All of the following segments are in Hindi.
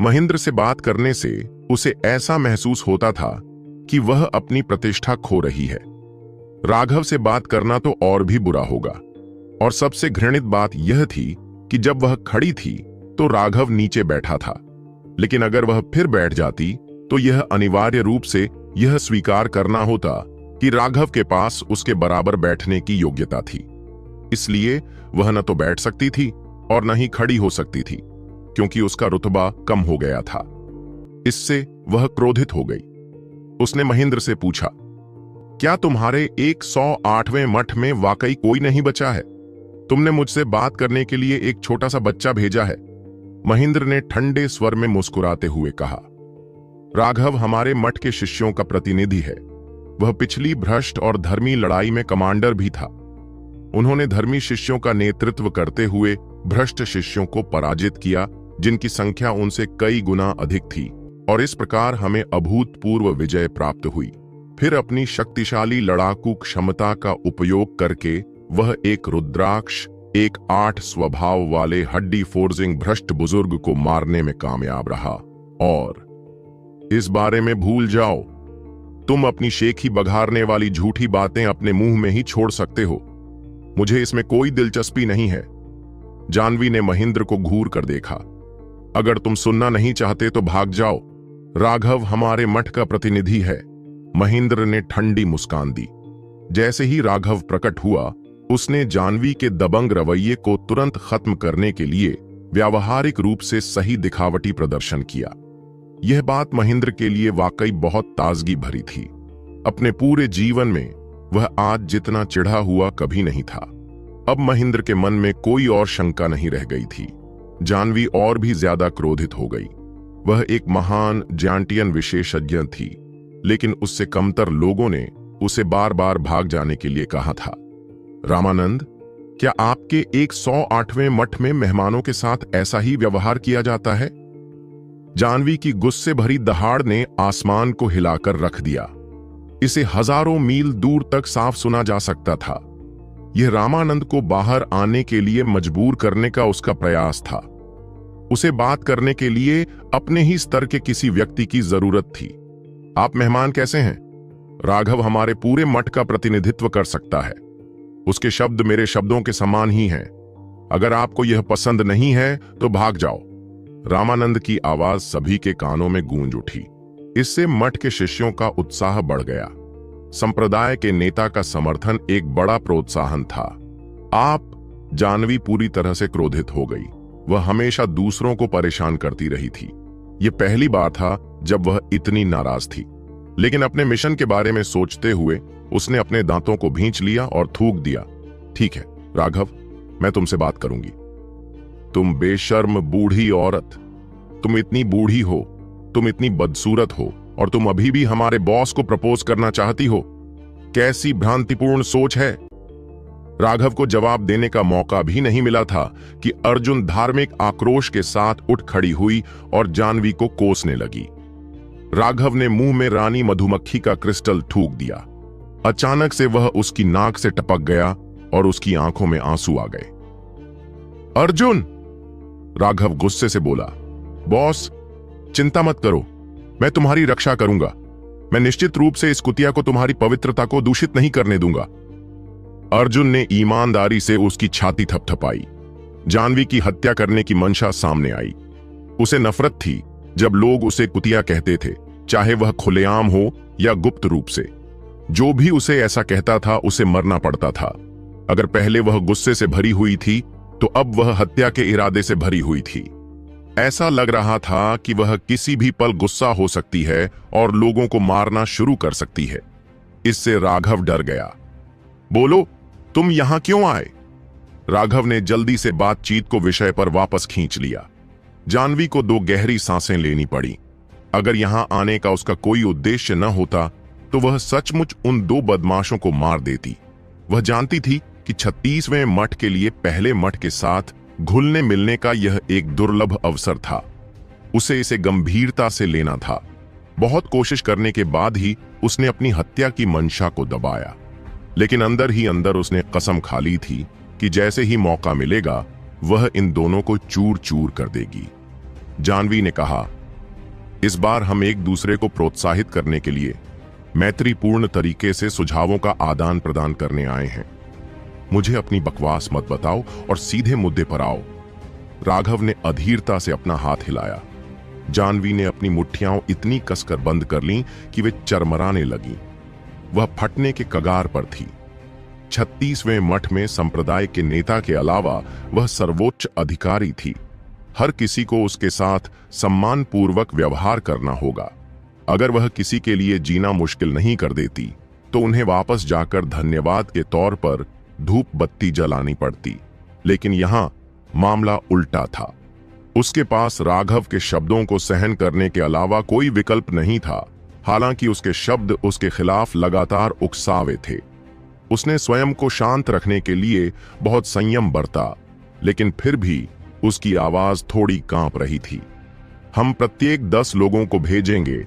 महेंद्र से बात करने से उसे ऐसा महसूस होता था कि वह अपनी प्रतिष्ठा खो रही है। राघव से बात करना तो और भी बुरा होगा। और सबसे घृणित बात यह थी कि जब वह खड़ी थी तो राघव नीचे बैठा था, लेकिन अगर वह फिर बैठ जाती तो यह अनिवार्य रूप से यह स्वीकार करना होता कि राघव के पास उसके बराबर बैठने की योग्यता थी। इसलिए वह न तो बैठ सकती थी और न ही खड़ी हो सकती थी, क्योंकि उसका रुतबा कम हो गया था। इससे वह क्रोधित हो गई। उसने महेंद्र से पूछा, क्या तुम्हारे 108वें मठ में वाकई कोई नहीं बचा है? तुमने मुझसे बात करने के लिए एक छोटा सा बच्चा भेजा है। महेंद्र ने ठंडे स्वर में मुस्कुराते हुए कहा, राघव हमारे मठ के शिष्यों का प्रतिनिधि है। वह पिछली भ्रष्ट और धर्मी लड़ाई में कमांडर भी था। उन्होंने धर्मी शिष्यों का नेतृत्व करते हुए भ्रष्ट शिष्यों को पराजित किया, जिनकी संख्या उनसे कई गुना अधिक थी, और इस प्रकार हमें अभूतपूर्व विजय प्राप्त हुई। फिर अपनी शक्तिशाली लड़ाकू क्षमता का उपयोग करके वह एक रुद्राक्ष, एक 8 स्वभाव वाले हड्डी फोर्जिंग भ्रष्ट बुजुर्ग को मारने में कामयाब रहा। और इस बारे में भूल जाओ, तुम अपनी शेखी बघारने वाली झूठी बातें अपने मुंह में ही छोड़ सकते हो। मुझे इसमें कोई दिलचस्पी नहीं है। जानवी ने महेंद्र को घूर कर देखा। अगर तुम सुनना नहीं चाहते तो भाग जाओ। राघव हमारे मठ का प्रतिनिधि है। महेंद्र ने ठंडी मुस्कान दी। जैसे ही राघव प्रकट हुआ, उसने जानवी के दबंग रवैये को तुरंत खत्म करने के लिए व्यावहारिक रूप से सही दिखावटी प्रदर्शन किया। यह बात महेंद्र के लिए वाकई बहुत ताजगी भरी थी। अपने पूरे जीवन में वह आज जितना चिढ़ा हुआ कभी नहीं था। अब महेंद्र के मन में कोई और शंका नहीं रह गई थी। जानवी और भी ज्यादा क्रोधित हो गई। वह एक महान जांटियन विशेषज्ञ थी, लेकिन उससे कमतर लोगों ने उसे बार बार भाग जाने के लिए कहा था। रामानंद, क्या आपके 108वें मठ में मेहमानों के साथ ऐसा ही व्यवहार किया जाता है? जानवी की गुस्से भरी दहाड़ ने आसमान को हिलाकर रख दिया। इसे हजारों मील दूर तक साफ सुना जा सकता था। यह रामानंद को बाहर आने के लिए मजबूर करने का उसका प्रयास था। उसे बात करने के लिए अपने ही स्तर के किसी व्यक्ति की जरूरत थी। आप मेहमान कैसे हैं? राघव हमारे पूरे मठ का प्रतिनिधित्व कर सकता है। उसके शब्द मेरे शब्दों के समान ही हैं। अगर आपको यह पसंद नहीं है तो भाग जाओ। रामानंद की आवाज सभी के कानों में गूंज उठी। इससे मठ के शिष्यों का उत्साह बढ़ गया। संप्रदाय के नेता का समर्थन एक बड़ा प्रोत्साहन था। जानवी पूरी तरह से क्रोधित हो गई। वह हमेशा दूसरों को परेशान करती रही थी। यह पहली बार था जब वह इतनी नाराज थी। लेकिन अपने मिशन के बारे में सोचते हुए उसने अपने दांतों को भींच लिया और थूक दिया, ठीक है राघव, मैं तुमसे बात करूंगी। तुम बेशर्म बूढ़ी औरत, तुम इतनी बूढ़ी हो, तुम इतनी बदसूरत हो, और तुम अभी भी हमारे बॉस को प्रपोज करना चाहती हो? कैसी भ्रांतिपूर्ण सोच है। राघव को जवाब देने का मौका भी नहीं मिला था कि अर्जुन धार्मिक आक्रोश के साथ उठ खड़ी हुई और जानवी को कोसने लगी। राघव ने मुंह में रानी मधुमक्खी का क्रिस्टल थूक दिया। अचानक से वह उसकी नाक से टपक गया और उसकी आंखों में आंसू आ गए। अर्जुन! राघव गुस्से से बोला, बॉस, चिंता मत करो, मैं तुम्हारी रक्षा करूंगा। मैं निश्चित रूप से इस कुतिया को तुम्हारी पवित्रता को दूषित नहीं करने दूंगा। अर्जुन ने ईमानदारी से उसकी छाती थपथपाई। जानवी की हत्या करने की मंशा सामने आई। उसे नफरत थी जब लोग उसे कुतिया कहते थे, चाहे वह खुलेआम हो या गुप्त रूप से। जो भी उसे ऐसा कहता था उसे मरना पड़ता था। अगर पहले वह गुस्से से भरी हुई थी तो अब वह हत्या के इरादे से भरी हुई थी। ऐसा लग रहा था कि वह किसी भी पल गुस्सा हो सकती है और लोगों को मारना शुरू कर सकती है। इससे राघव डर गया। बोलो, तुम यहां क्यों आए? राघव ने जल्दी से बातचीत को विषय पर वापस खींच लिया। जानवी को 2 गहरी सांसें लेनी पड़ी। अगर यहां आने का उसका कोई उद्देश्य न होता तो वह सचमुच उन 2 बदमाशों को मार देती। वह जानती थी कि 36वें मठ के लिए पहले मठ के साथ घुलने मिलने का यह एक दुर्लभ अवसर था। उसे इसे गंभीरता से लेना था। बहुत कोशिश करने के बाद ही उसने अपनी हत्या की मंशा को दबाया, लेकिन अंदर ही अंदर उसने कसम खा ली थी कि जैसे ही मौका मिलेगा वह इन दोनों को चूर चूर कर देगी। जानवी ने कहा, इस बार हम एक दूसरे को प्रोत्साहित करने के लिए मैत्रीपूर्ण तरीके से सुझावों का आदान प्रदान करने आए हैं। मुझे अपनी बकवास मत बताओ और सीधे मुद्दे पर आओ। राघव ने अधीरता से अपना हाथ हिलाया। जानवी ने अपनी मुट्ठियां इतनी कसकर बंद कर लीं कि वे चरमराने लगीं। वह फटने के कगार पर थी। 36वें मठ में संप्रदाय के नेता के अलावा वह सर्वोच्च अधिकारी थी। हर किसी को उसके साथ सम्मानपूर्वक व्यवहार करना होगा। अगर वह किसी के लिए जीना मुश्किल नहीं कर देती तो उन्हें वापस जाकर धन्यवाद के तौर पर धूप बत्ती जलानी पड़ती। लेकिन यहां मामला उल्टा था। उसके पास राघव के शब्दों को सहन करने के अलावा कोई विकल्प नहीं था। हालांकि उसके शब्द उसके खिलाफ लगातार उकसावे थे। उसने स्वयं को शांत रखने के लिए बहुत संयम बरता, लेकिन फिर भी उसकी आवाज थोड़ी कांप रही थी। हम प्रत्येक 10 लोगों को भेजेंगे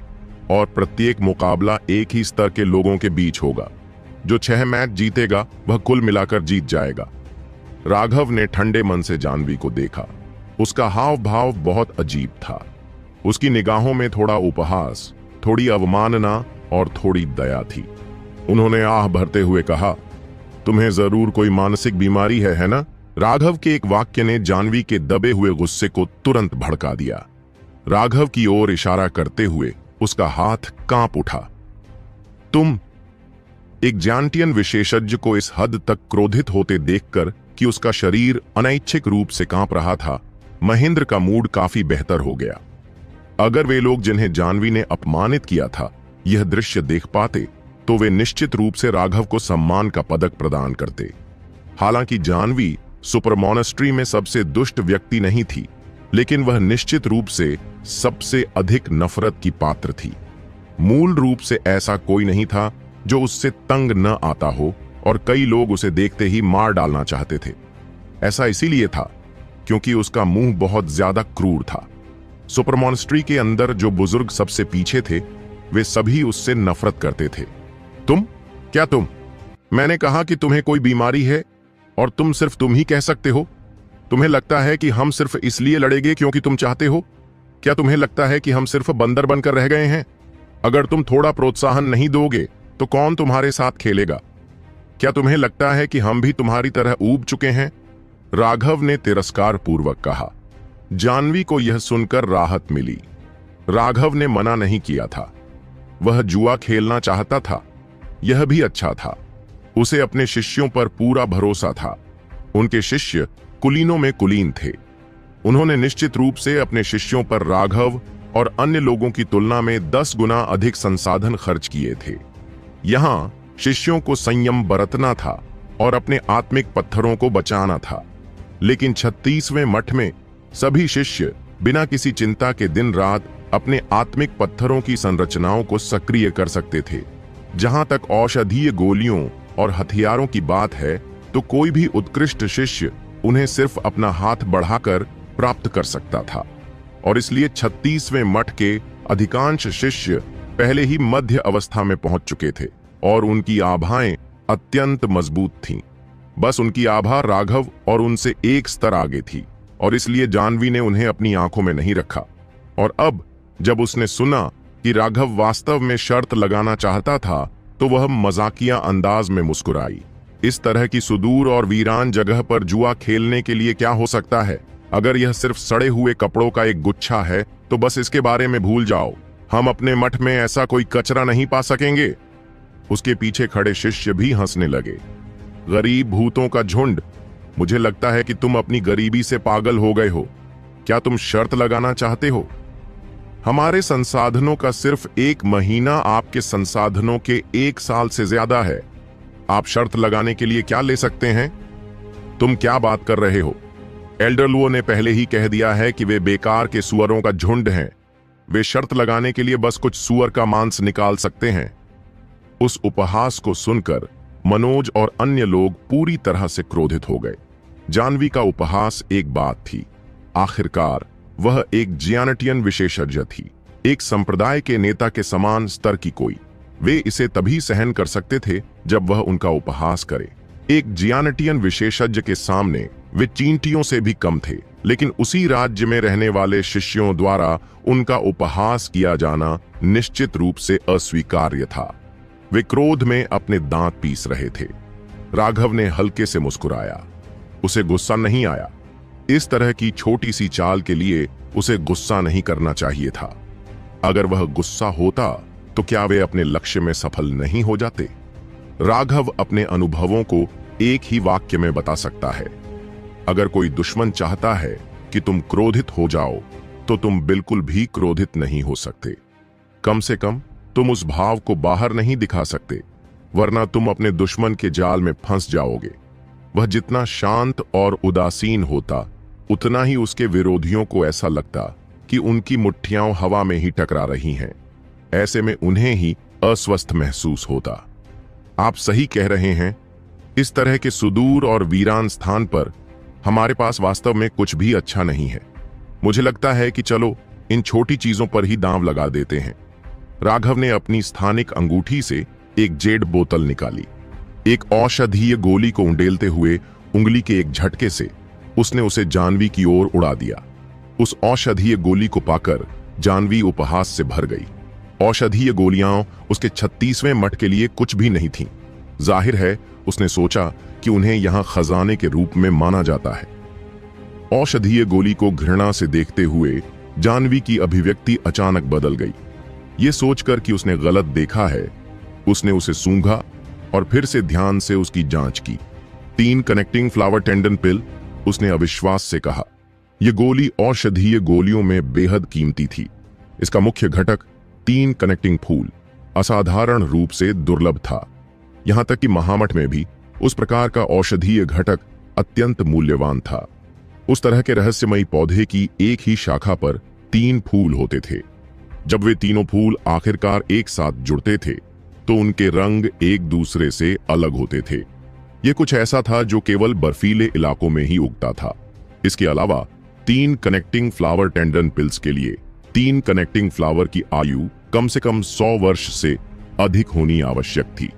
और प्रत्येक मुकाबला एक ही स्तर के लोगों के बीच होगा। जो 6 मैच जीतेगा वह कुल मिलाकर जीत जाएगा। राघव ने ठंडे मन से जानवी को देखा। उसका हाव भाव बहुत अजीब था। उसकी निगाहों में थोड़ा उपहास, थोड़ी अवमानना और थोड़ी दया थी। उन्होंने आह भरते हुए कहा, तुम्हें जरूर कोई मानसिक बीमारी है ना? राघव के एक वाक्य ने जानवी के दबे हुए गुस्से को तुरंत भड़का दिया। राघव की ओर इशारा करते हुए उसका हाथ कांप उठा। तुम? एक जांटियन विशेषज्ञ को इस हद तक क्रोधित होते देखकर कि उसका शरीर अनैच्छिक रूप से कांप रहा था, महेंद्र का मूड काफी बेहतर हो गया। अगर वे लोग जिन्हें जानवी ने अपमानित किया था यह दृश्य देख पाते तो वे निश्चित रूप से राघव को सम्मान का पदक प्रदान करते। हालांकि जानवी सुपर मॉनेस्ट्री में सबसे दुष्ट व्यक्ति नहीं थी, लेकिन वह निश्चित रूप से सबसे अधिक नफरत की पात्र थी। मूल रूप से ऐसा कोई नहीं था जो उससे तंग न आता हो, और कई लोग उसे देखते ही मार डालना चाहते थे। ऐसा इसीलिए था क्योंकि उसका मुंह बहुत ज्यादा क्रूर था। सुपर मॉनेस्ट्री के अंदर जो बुजुर्ग सबसे पीछे थे वे सभी उससे नफरत करते थे। तुम? क्या तुम? मैंने कहा कि तुम्हें कोई बीमारी है और तुम सिर्फ तुम ही कह सकते हो। तुम्हें लगता है कि हम सिर्फ इसलिए लड़ेंगे क्योंकि तुम चाहते हो? क्या तुम्हें लगता है कि हम सिर्फ बंदर बनकर रह गए हैं? अगर तुम थोड़ा प्रोत्साहन नहीं दोगे तो कौन तुम्हारे साथ खेलेगा? क्या तुम्हें लगता है कि हम भी तुम्हारी तरह ऊब चुके हैं? राघव ने तिरस्कार पूर्वक कहा। जानवी को यह सुनकर राहत मिली। राघव ने मना नहीं किया था। वह जुआ खेलना चाहता था, यह भी अच्छा था। उसे अपने शिष्यों पर पूरा भरोसा था। उनके शिष्य कुलीनों में कुलीन थे। उन्होंने निश्चित रूप से अपने शिष्यों पर राघव और अन्य लोगों की तुलना में 10 गुना अधिक संसाधन खर्च किए थे। यहां शिष्यों को संयम बरतना था और अपने आत्मिक पत्थरों को बचाना था। लेकिन 36वें मठ में सभी शिष्य बिना किसी चिंता के दिन रात अपने आत्मिक पत्थरों की संरचनाओं को सक्रिय कर सकते थे। जहां तक औषधीय गोलियों और हथियारों की बात है तो कोई भी उत्कृष्ट शिष्य उन्हें सिर्फ अपना हाथ बढ़ाकर प्राप्त कर सकता था, और इसलिए 36वें मठ के अधिकांश शिष्य पहले ही मध्य अवस्था में पहुंच चुके थे और उनकी आभाएं अत्यंत मजबूत थीं। बस उनकी आभा राघव और उनसे एक स्तर आगे थी, और इसलिए जानवी ने उन्हें अपनी आंखों में नहीं रखा। और अब जब उसने सुना कि राघव वास्तव में शर्त लगाना चाहता था तो वह मजाकिया अंदाज में मुस्कुराई। इस तरह की सुदूर और वीरान जगह पर जुआ खेलने के लिए क्या हो सकता है? अगर यह सिर्फ सड़े हुए कपड़ों का एक गुच्छा है तो बस इसके बारे में भूल जाओ। हम अपने मठ में ऐसा कोई कचरा नहीं पा सकेंगे। उसके पीछे खड़े शिष्य भी हंसने लगे। गरीब भूतों का झुंड, मुझे लगता है कि तुम अपनी गरीबी से पागल हो गए हो। क्या तुम शर्त लगाना चाहते हो? हमारे संसाधनों का सिर्फ 1 महीना आपके संसाधनों के 1 साल से ज्यादा है। आप शर्त लगाने के लिए क्या ले सकते हैं? तुम क्या बात कर रहे हो? एल्डर लुओ ने पहले ही कह दिया है कि वे बेकार के सुअरों का झुंड हैं। वे शर्त लगाने के लिए बस कुछ सुअर का मांस निकाल सकते हैं। उस उपहास को सुनकर मनोज और अन्य लोग पूरी तरह से क्रोधित हो गए। जानवी का उपहास एक बात थी, आखिरकार वह एक जियानटियन विशेषज्ञ थी, एक संप्रदाय के नेता के समान स्तर की कोई। वे इसे तभी सहन कर सकते थे जब वह उनका उपहास करे। एक जियानटियन विशेषज्ञ के सामने वे चींटियों से भी कम थे। लेकिन उसी राज्य में रहने वाले शिष्यों द्वारा उनका उपहास किया जाना निश्चित रूप से अस्वीकार्य था। वे क्रोध में अपने दांत पीस रहे थे। राघव ने हल्के से मुस्कुराया। उसे गुस्सा नहीं आया। इस तरह की छोटी सी चाल के लिए उसे गुस्सा नहीं करना चाहिए था। अगर वह गुस्सा होता तो क्या वे अपने लक्ष्य में सफल नहीं हो जाते? राघव अपने अनुभवों को एक ही वाक्य में बता सकता है। अगर कोई दुश्मन चाहता है कि तुम क्रोधित हो जाओ तो तुम बिल्कुल भी क्रोधित नहीं हो सकते। कम से कम तुम उस भाव को बाहर नहीं दिखा सकते, वरना तुम अपने दुश्मन के जाल में फंस जाओगे। वह जितना शांत और उदासीन होता, उतना ही उसके विरोधियों को ऐसा लगता कि उनकी मुट्ठियां हवा में ही टकरा रही हैं। ऐसे में उन्हें ही अस्वस्थ महसूस होता। आप सही कह रहे हैं। इस तरह के सुदूर और वीरान स्थान पर हमारे पास वास्तव में कुछ भी अच्छा नहीं है। मुझे लगता है कि चलो इन छोटी चीजों पर ही दांव लगा देते हैं। राघव ने अपनी स्थानिक अंगूठी से एक जेड बोतल निकाली। एक औषधीय गोली को उंडेलते हुए उंगली के एक झटके से उसने उसे जानवी की ओर उड़ा दिया। उस औषधीय गोली को पाकर जानवी उपहास से भर गई। औषधीय गोलियां उसके 36वें मठ के लिए कुछ भी नहीं थीं। जाहिर है उसने सोचा कि उन्हें यहां खजाने के रूप में माना जाता है। औषधीय गोली को घृणा से देखते हुए जानवी की अभिव्यक्ति अचानक बदल गई। ये सोचकर कि उसने गलत देखा है, उसने उसे सूंघा और फिर से ध्यान से उसकी जांच की। 3 कनेक्टिंग फ्लावर टेंडन पिल, उसने अविश्वास से कहा। यह गोली औषधीय गोलियों में बेहद कीमती थी। इसका मुख्य घटक 3 कनेक्टिंग फूल असाधारण रूप से दुर्लभ था। यहां तक कि महामठ में भी उस प्रकार का औषधीय घटक अत्यंत मूल्यवान था। उस तरह के रहस्यमयी पौधे की एक ही शाखा पर 3 फूल होते थे। जब वे तीनों फूल आखिरकार एक साथ जुड़ते थे तो उनके रंग एक दूसरे से अलग होते थे। यह कुछ ऐसा था जो केवल बर्फीले इलाकों में ही उगता था। इसके अलावा 3 कनेक्टिंग फ्लावर टेंडन पिल्स के लिए 3 कनेक्टिंग फ्लावर की आयु कम से कम 100 वर्ष से अधिक होनी आवश्यक थी।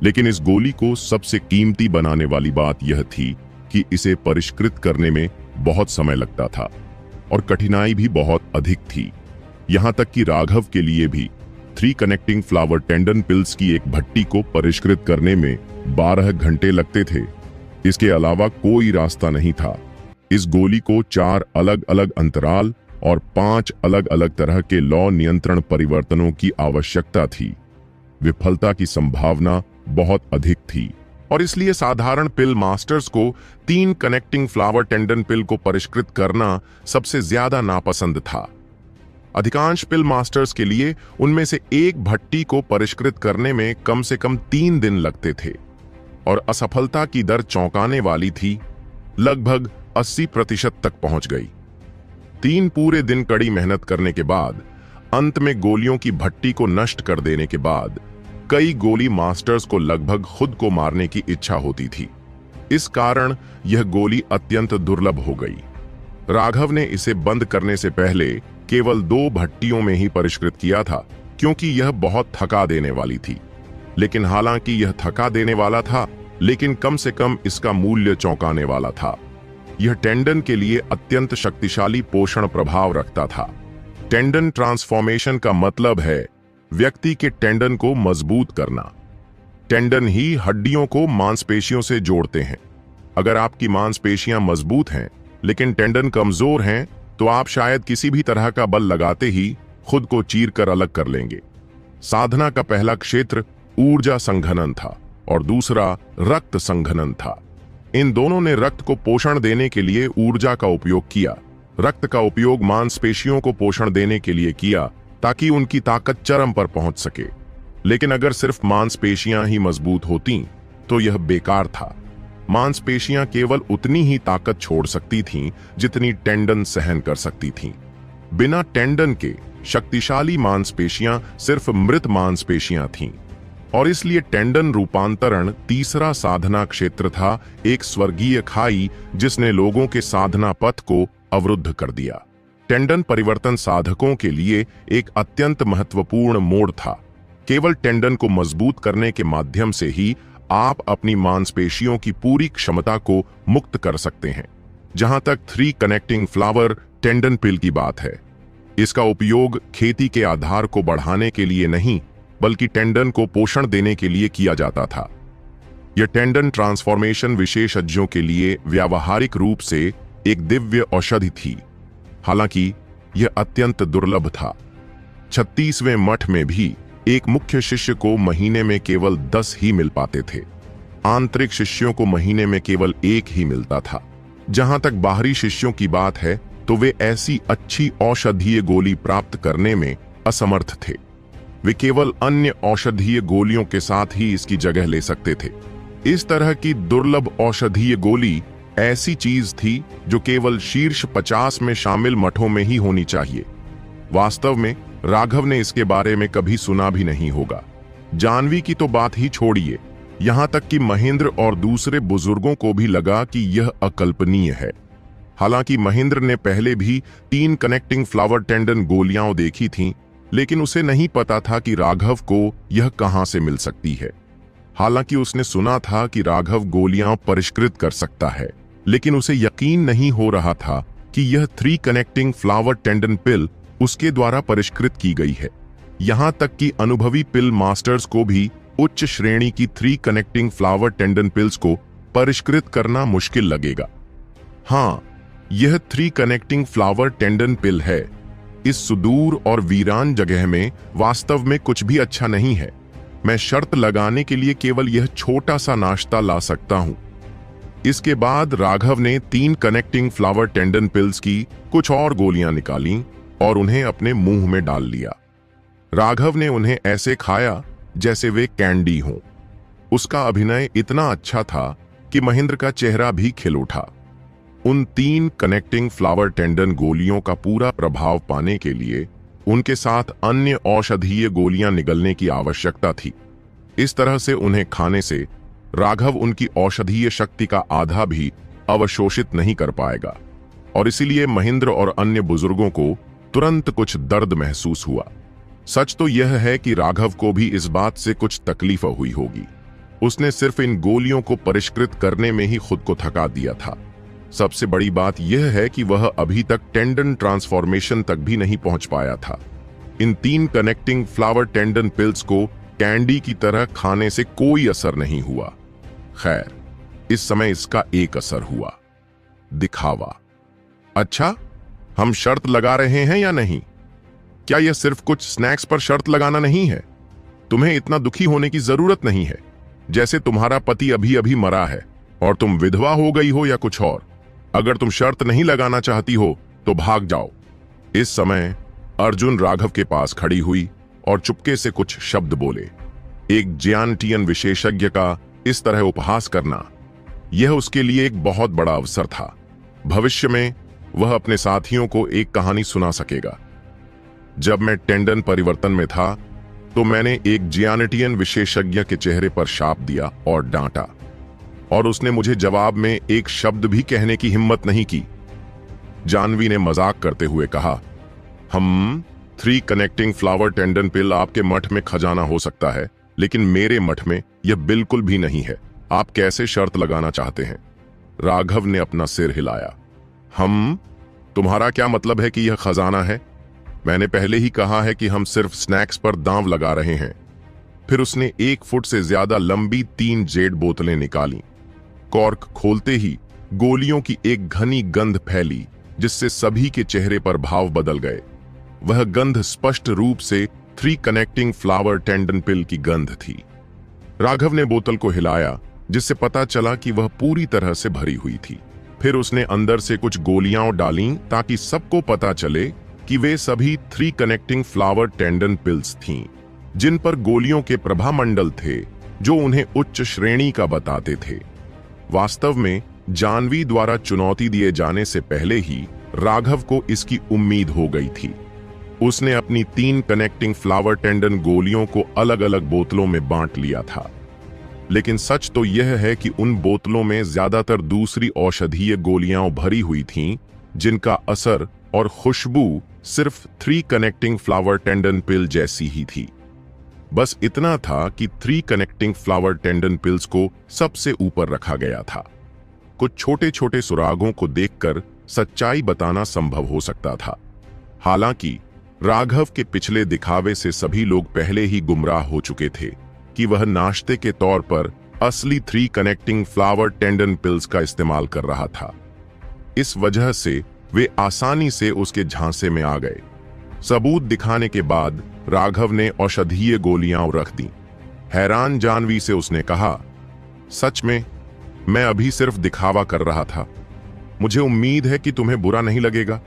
लेकिन इस गोली को सबसे कीमती बनाने वाली बात यह थी कि इसे परिष्कृत करने में बहुत समय लगता था और कठिनाई भी बहुत अधिक थी। यहां तक कि राघव के लिए भी 3 कनेक्टिंग फ्लावर टेंडन पिल्स की एक भट्टी को परिष्कृत करने में 12 घंटे लगते थे। इसके अलावा कोई रास्ता नहीं था। इस गोली को 4 अलग अलग अंतराल और 5 अलग अलग तरह के लौ नियंत्रण परिवर्तनों की आवश्यकता थी। विफलता की संभावना बहुत अधिक थी और इसलिए साधारण पिल मास्टर्स को 3 कनेक्टिंग फ्लावर टेंडन पिल को परिष्कृत करना सबसे ज्यादा नापसंद था। अधिकांश पिल मास्टर्स के लिए उनमें से एक भट्टी को परिष्कृत करने में कम से कम 3 दिन लगते थे और असफलता की दर चौंकाने वाली थी। लगभग 80% तक पहुंच गई। 3 पूरे दिन कड़ी मेहनत करने के बाद अंत में गोलियों की भट्टी को नष्ट कर देने के बाद कई गोली मास्टर्स को लगभग खुद को मारने की इच्छा होती थी। इस कारण यह गोली अत्यंत दुर्लभ हो गई। राघव ने इसे बंद करने से पहले केवल 2 भट्टियों में ही परिष्कृत किया था, क्योंकि यह बहुत थका देने वाली थी। लेकिन हालांकि यह थका देने वाला था, लेकिन कम से कम इसका मूल्य चौंकाने वाला था। यह टेंडन के लिए अत्यंत शक्तिशाली पोषण प्रभाव रखता था। टेंडन ट्रांसफॉर्मेशन का मतलब है व्यक्ति के टेंडन को मजबूत करना। टेंडन ही हड्डियों को मांसपेशियों से जोड़ते हैं। अगर आपकी मांसपेशियां मजबूत हैं लेकिन टेंडन कमजोर हैं तो आप शायद किसी भी तरह का बल लगाते ही खुद को चीर कर अलग कर लेंगे। साधना का पहला क्षेत्र ऊर्जा संघनन था और दूसरा रक्त संघनन था। इन दोनों ने रक्त को पोषण देने के लिए ऊर्जा का उपयोग किया। रक्त का उपयोग मांसपेशियों को पोषण देने के लिए किया ताकि उनकी ताकत चरम पर पहुंच सके। लेकिन अगर सिर्फ मांसपेशियां ही मजबूत होतीं तो यह बेकार था। मांसपेशियां केवल उतनी ही ताकत छोड़ सकती थीं जितनी टेंडन सहन कर सकती थीं। बिना टेंडन के शक्तिशाली मांसपेशियां सिर्फ मृत मांसपेशियां थीं और इसलिए टेंडन रूपांतरण तीसरा साधना क्षेत्र था, एक स्वर्गीय खाई जिसने लोगों के साधना पथ को अवरुद्ध कर दिया। टेंडन परिवर्तन साधकों के लिए एक अत्यंत महत्वपूर्ण मोड़ था। केवल टेंडन को मजबूत करने के माध्यम से ही आप अपनी मांसपेशियों की पूरी क्षमता को मुक्त कर सकते हैं। जहां तक 3 कनेक्टिंग फ्लावर टेंडन पिल की बात है, इसका उपयोग खेती के आधार को बढ़ाने के लिए नहीं बल्कि टेंडन को पोषण देने के लिए किया जाता था। यह टेंडन ट्रांसफॉर्मेशन विशेषज्ञों के लिए व्यावहारिक रूप से एक दिव्य औषधि थी, हालांकि यह अत्यंत दुर्लभ था। 36वें मठ में भी एक मुख्य शिष्य को महीने में केवल 10 ही मिल पाते थे। आंतरिक शिष्यों को महीने में केवल 1 ही मिलता था। जहां तक बाहरी शिष्यों की बात है तो वे ऐसी अच्छी औषधीय गोली प्राप्त करने में असमर्थ थे। वे केवल अन्य औषधीय गोलियों के साथ ही इसकी जगह ले सकते थे। इस तरह की दुर्लभ औषधीय गोली ऐसी चीज थी जो केवल शीर्ष 50 में शामिल मठों में ही होनी चाहिए। वास्तव में राघव ने इसके बारे में कभी सुना भी नहीं होगा। जानवी की तो बात ही छोड़िए, यहां तक कि महेंद्र और दूसरे बुजुर्गों को भी लगा कि यह अकल्पनीय है। हालांकि महेंद्र ने पहले भी 3 कनेक्टिंग फ्लावर टेंडन गोलियां देखी थीं, लेकिन उसे नहीं पता था कि राघव को यह कहां से मिल सकती है। हालांकि उसने सुना था कि राघव गोलियां परिष्कृत कर सकता है, लेकिन उसे यकीन नहीं हो रहा था कि यह 3 कनेक्टिंग फ्लावर टेंडन पिल उसके द्वारा परिष्कृत की गई है। यहां तक कि अनुभवी पिल मास्टर्स को भी उच्च श्रेणी की 3 कनेक्टिंग फ्लावर टेंडन पिल्स को परिष्कृत करना मुश्किल लगेगा। हां, यह 3 कनेक्टिंग फ्लावर टेंडन पिल है। इस सुदूर और वीरान जगह में वास्तव में कुछ भी अच्छा नहीं है। मैं शर्त लगाने के लिए केवल यह छोटा सा नाश्ता ला सकता हूं। इसके बाद राघव ने 3 कनेक्टिंग फ्लावर टेंडन पिल्स की कुछ और गोलियां निकालीं और उन्हें अपने मुंह में डाल लिया। राघव ने उन्हें ऐसे खाया जैसे वे कैंडी हों। उसका अभिनय इतना अच्छा था कि महेंद्र का चेहरा भी खिल उठा। उन 3 कनेक्टिंग फ्लावर टेंडन गोलियों का पूरा प्रभाव पाने के लिए उनके साथ अन्य औषधीय गोलियां निगलने की आवश्यकता थी। इस तरह से उन्हें खाने से राघव उनकी औषधीय शक्ति का आधा भी अवशोषित नहीं कर पाएगा, और इसीलिए महेंद्र और अन्य बुजुर्गों को तुरंत कुछ दर्द महसूस हुआ। सच तो यह है कि राघव को भी इस बात से कुछ तकलीफ हुई होगी। उसने सिर्फ इन गोलियों को परिष्कृत करने में ही खुद को थका दिया था। सबसे बड़ी बात यह है कि वह अभी तक टेंडन ट्रांसफॉर्मेशन तक भी नहीं पहुंच पाया था। इन 3 कनेक्टिंग फ्लावर टेंडन पिल्स को कैंडी की तरह खाने से कोई असर नहीं हुआ। खैर, इस समय इसका एक असर हुआ, दिखावा। अच्छा, हम शर्त लगा रहे हैं या नहीं? क्या यह सिर्फ कुछ स्नैक्स पर शर्त लगाना नहीं है? तुम्हें इतना दुखी होने की जरूरत नहीं है, जैसे तुम्हारा पति अभी अभी मरा है और तुम विधवा हो गई हो या कुछ और। अगर तुम शर्त नहीं लगाना चाहती हो तो भाग जाओ। इस समय अर्जुन राघव के पास खड़ी हुई और चुपके से कुछ शब्द बोले। एक जियानटियन विशेषज्ञ का इस तरह उपहास करना, यह उसके लिए एक बहुत बड़ा अवसर था। भविष्य में वह अपने साथियों को एक कहानी सुना सकेगा। जब मैं टेंडन परिवर्तन में था तो मैंने एक जियानटियन विशेषज्ञ के चेहरे पर शाप दिया और डांटा, और उसने मुझे जवाब में एक शब्द भी कहने की हिम्मत नहीं की। जानवी ने मजाक करते हुए कहा, हम 3 कनेक्टिंग फ्लावर टेंडन पिल आपके मठ में खजाना हो सकता है, लेकिन मेरे मठ में यह बिल्कुल भी नहीं है। आप कैसे शर्त लगाना चाहते हैं? राघव ने अपना सिर हिलाया। हम? तुम्हारा क्या मतलब है कि यह खजाना है? मैंने पहले ही कहा है कि हम सिर्फ स्नैक्स पर दांव लगा रहे हैं। फिर उसने 1 फुट से ज्यादा लंबी 3 जेड बोतलें निकाली। कॉर्क खोलते ही गोलियों की एक घनी गंध फैली, जिससे सभी के चेहरे पर भाव बदल गए। वह गंध स्पष्ट रूप से 3 कनेक्टिंग फ्लावर टेंडन पिल की गंध थी। राघव ने बोतल को हिलाया, जिससे पता चला कि वह पूरी तरह से भरी हुई थी। फिर उसने अंदर से कुछ गोलियां डालीं ताकि सबको पता चले कि वे सभी 3 कनेक्टिंग फ्लावर टेंडन पिल्स थीं, जिन पर गोलियों के प्रभामंडल थे जो उन्हें उच्च श्रेणी का बताते थे। वास्तव में जानवी द्वारा चुनौती दिए जाने से पहले ही राघव को इसकी उम्मीद हो गई थी। उसने अपनी 3 कनेक्टिंग फ्लावर टेंडन गोलियों को अलग अलग बोतलों में बांट लिया था, लेकिन सच तो यह है कि उन बोतलों में ज्यादातर दूसरी औषधीय गोलियां भरी हुई थीं, जिनका असर और खुशबू सिर्फ 3 कनेक्टिंग फ्लावर टेंडन पिल जैसी ही थी। बस इतना था कि 3 कनेक्टिंग फ्लावर टेंडन पिल्स को सबसे ऊपर रखा गया था। कुछ छोटे छोटे सुरागों को देखकर सच्चाई बताना संभव हो सकता था। हालांकि राघव के पिछले दिखावे से सभी लोग पहले ही गुमराह हो चुके थे कि वह नाश्ते के तौर पर असली 3 कनेक्टिंग फ्लावर टेंडन पिल्स का इस्तेमाल कर रहा था। इस वजह से वे आसानी से उसके झांसे में आ गए। सबूत दिखाने के बाद राघव ने औषधीय गोलियां रख दी। हैरान जानवी से उसने कहा, सच में मैं अभी सिर्फ दिखावा कर रहा था। मुझे उम्मीद है कि तुम्हें बुरा नहीं लगेगा।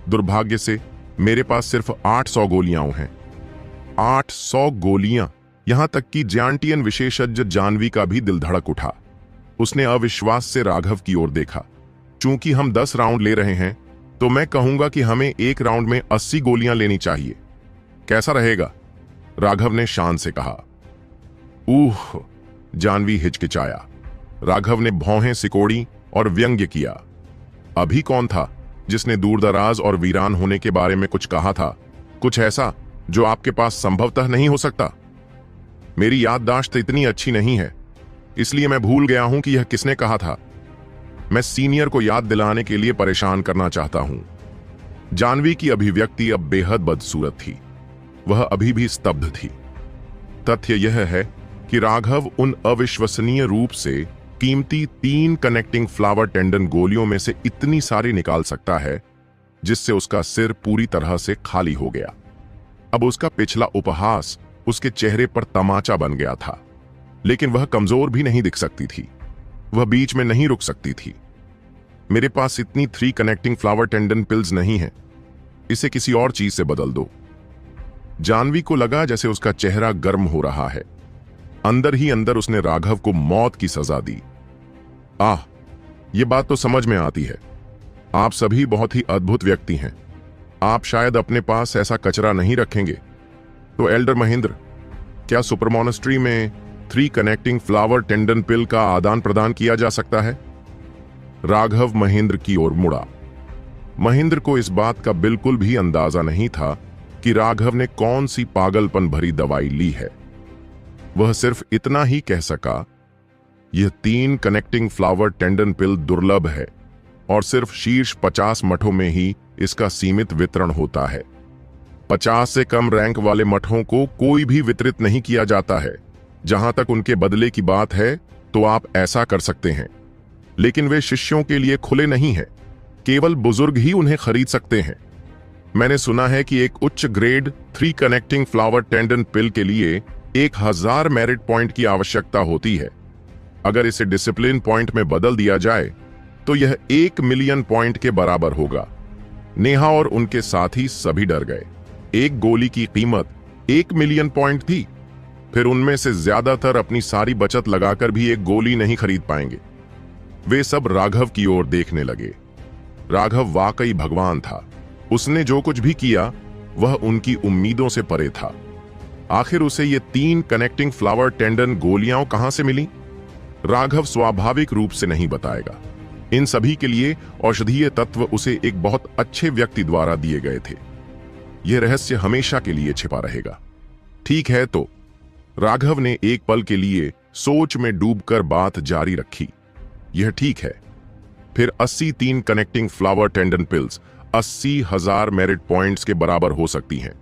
दुर्भाग्य से मेरे पास सिर्फ 800 गोलियां हैं। 800 गोलियां। यहां तक कि जांटियन विशेषज्ञ जानवी का भी दिल धड़क उठा। उसने अविश्वास से राघव की ओर देखा। चूंकि हम 10 राउंड ले रहे हैं तो मैं कहूंगा कि हमें एक राउंड में 80 गोलियां लेनी चाहिए। कैसा रहेगा? राघव ने शान से कहा। जानवी हिचकिचाया। राघव ने भौहें सिकोड़ी और व्यंग्य किया। अभी कौन था जिसने दूरदराज और वीरान होने के बारे में कुछ कहा था? कुछ ऐसा जो आपके पास संभवतः नहीं हो सकता। मेरी याददाश्त इतनी अच्छी नहीं है, इसलिए मैं भूल गया हूं कि यह किसने कहा था। मैं सीनियर को याद दिलाने के लिए परेशान करना चाहता हूं। जानवी की अभिव्यक्ति अब बेहद बदसूरत थी। वह अभी भी स्तब्ध थी। तथ्य यह है कि राघव उन अविश्वसनीय रूप से कीमती 3 कनेक्टिंग फ्लावर टेंडन गोलियों में से इतनी सारी निकाल सकता है जिससे उसका सिर पूरी तरह से खाली हो गया। अब उसका पिछला उपहास उसके चेहरे पर तमाचा बन गया था, लेकिन वह कमजोर भी नहीं दिख सकती थी। वह बीच में नहीं रुक सकती थी। मेरे पास इतनी 3 कनेक्टिंग फ्लावर टेंडन पिल्स नहीं है। इसे किसी और चीज से बदल दो। जानवी को लगा जैसे उसका चेहरा गर्म हो रहा है। अंदर ही अंदर उसने राघव को मौत की सजा दी। ये बात तो समझ में आती है। आप सभी बहुत ही अद्भुत व्यक्ति हैं। आप शायद अपने पास ऐसा कचरा नहीं रखेंगे। तो एल्डर महेंद्र, क्या सुपर मॉनेस्ट्री में 3 कनेक्टिंग फ्लावर टेंडन पिल का आदान प्रदान किया जा सकता है? राघव महेंद्र की ओर मुड़ा। महेंद्र को इस बात का बिल्कुल भी अंदाजा नहीं था कि राघव ने कौन सी पागलपन भरी दवाई ली है। वह सिर्फ इतना ही कह सका, यह 3 कनेक्टिंग फ्लावर टेंडन पिल दुर्लभ है और सिर्फ शीर्ष 50 मठों में ही इसका सीमित वितरण होता है। 50 से कम रैंक वाले मठों को कोई भी वितरित नहीं किया जाता है। जहां तक उनके बदले की बात है तो आप ऐसा कर सकते हैं, लेकिन वे शिष्यों के लिए खुले नहीं हैं। केवल बुजुर्ग ही उन्हें खरीद सकते हैं। मैंने सुना है कि एक उच्च ग्रेड 3 कनेक्टिंग फ्लावर टेंडन पिल के लिए 1000 मेरिट पॉइंट की आवश्यकता होती है। अगर इसे डिसिप्लिन पॉइंट में बदल दिया जाए तो यह 1 मिलियन पॉइंट के बराबर होगा। नेहा और उनके साथी सभी डर गए। एक गोली की कीमत 1 मिलियन पॉइंट थी। फिर उनमें से ज्यादातर अपनी सारी बचत लगाकर भी एक गोली नहीं खरीद पाएंगे। वे सब राघव की ओर देखने लगे। राघव वाकई भगवान था। उसने जो कुछ भी किया वह उनकी उम्मीदों से परे था। आखिर उसे ये 3 कनेक्टिंग फ्लावर टेंडन गोलियां कहां से मिली? राघव स्वाभाविक रूप से नहीं बताएगा। इन सभी के लिए औषधीय तत्व उसे एक बहुत अच्छे व्यक्ति द्वारा दिए गए थे। यह रहस्य हमेशा के लिए छिपा रहेगा। ठीक है, तो राघव ने एक पल के लिए सोच में डूबकर बात जारी रखी। यह ठीक है। फिर 80 3 connecting flower tendon pills 80,000 merit points के बराबर हो सकती हैं।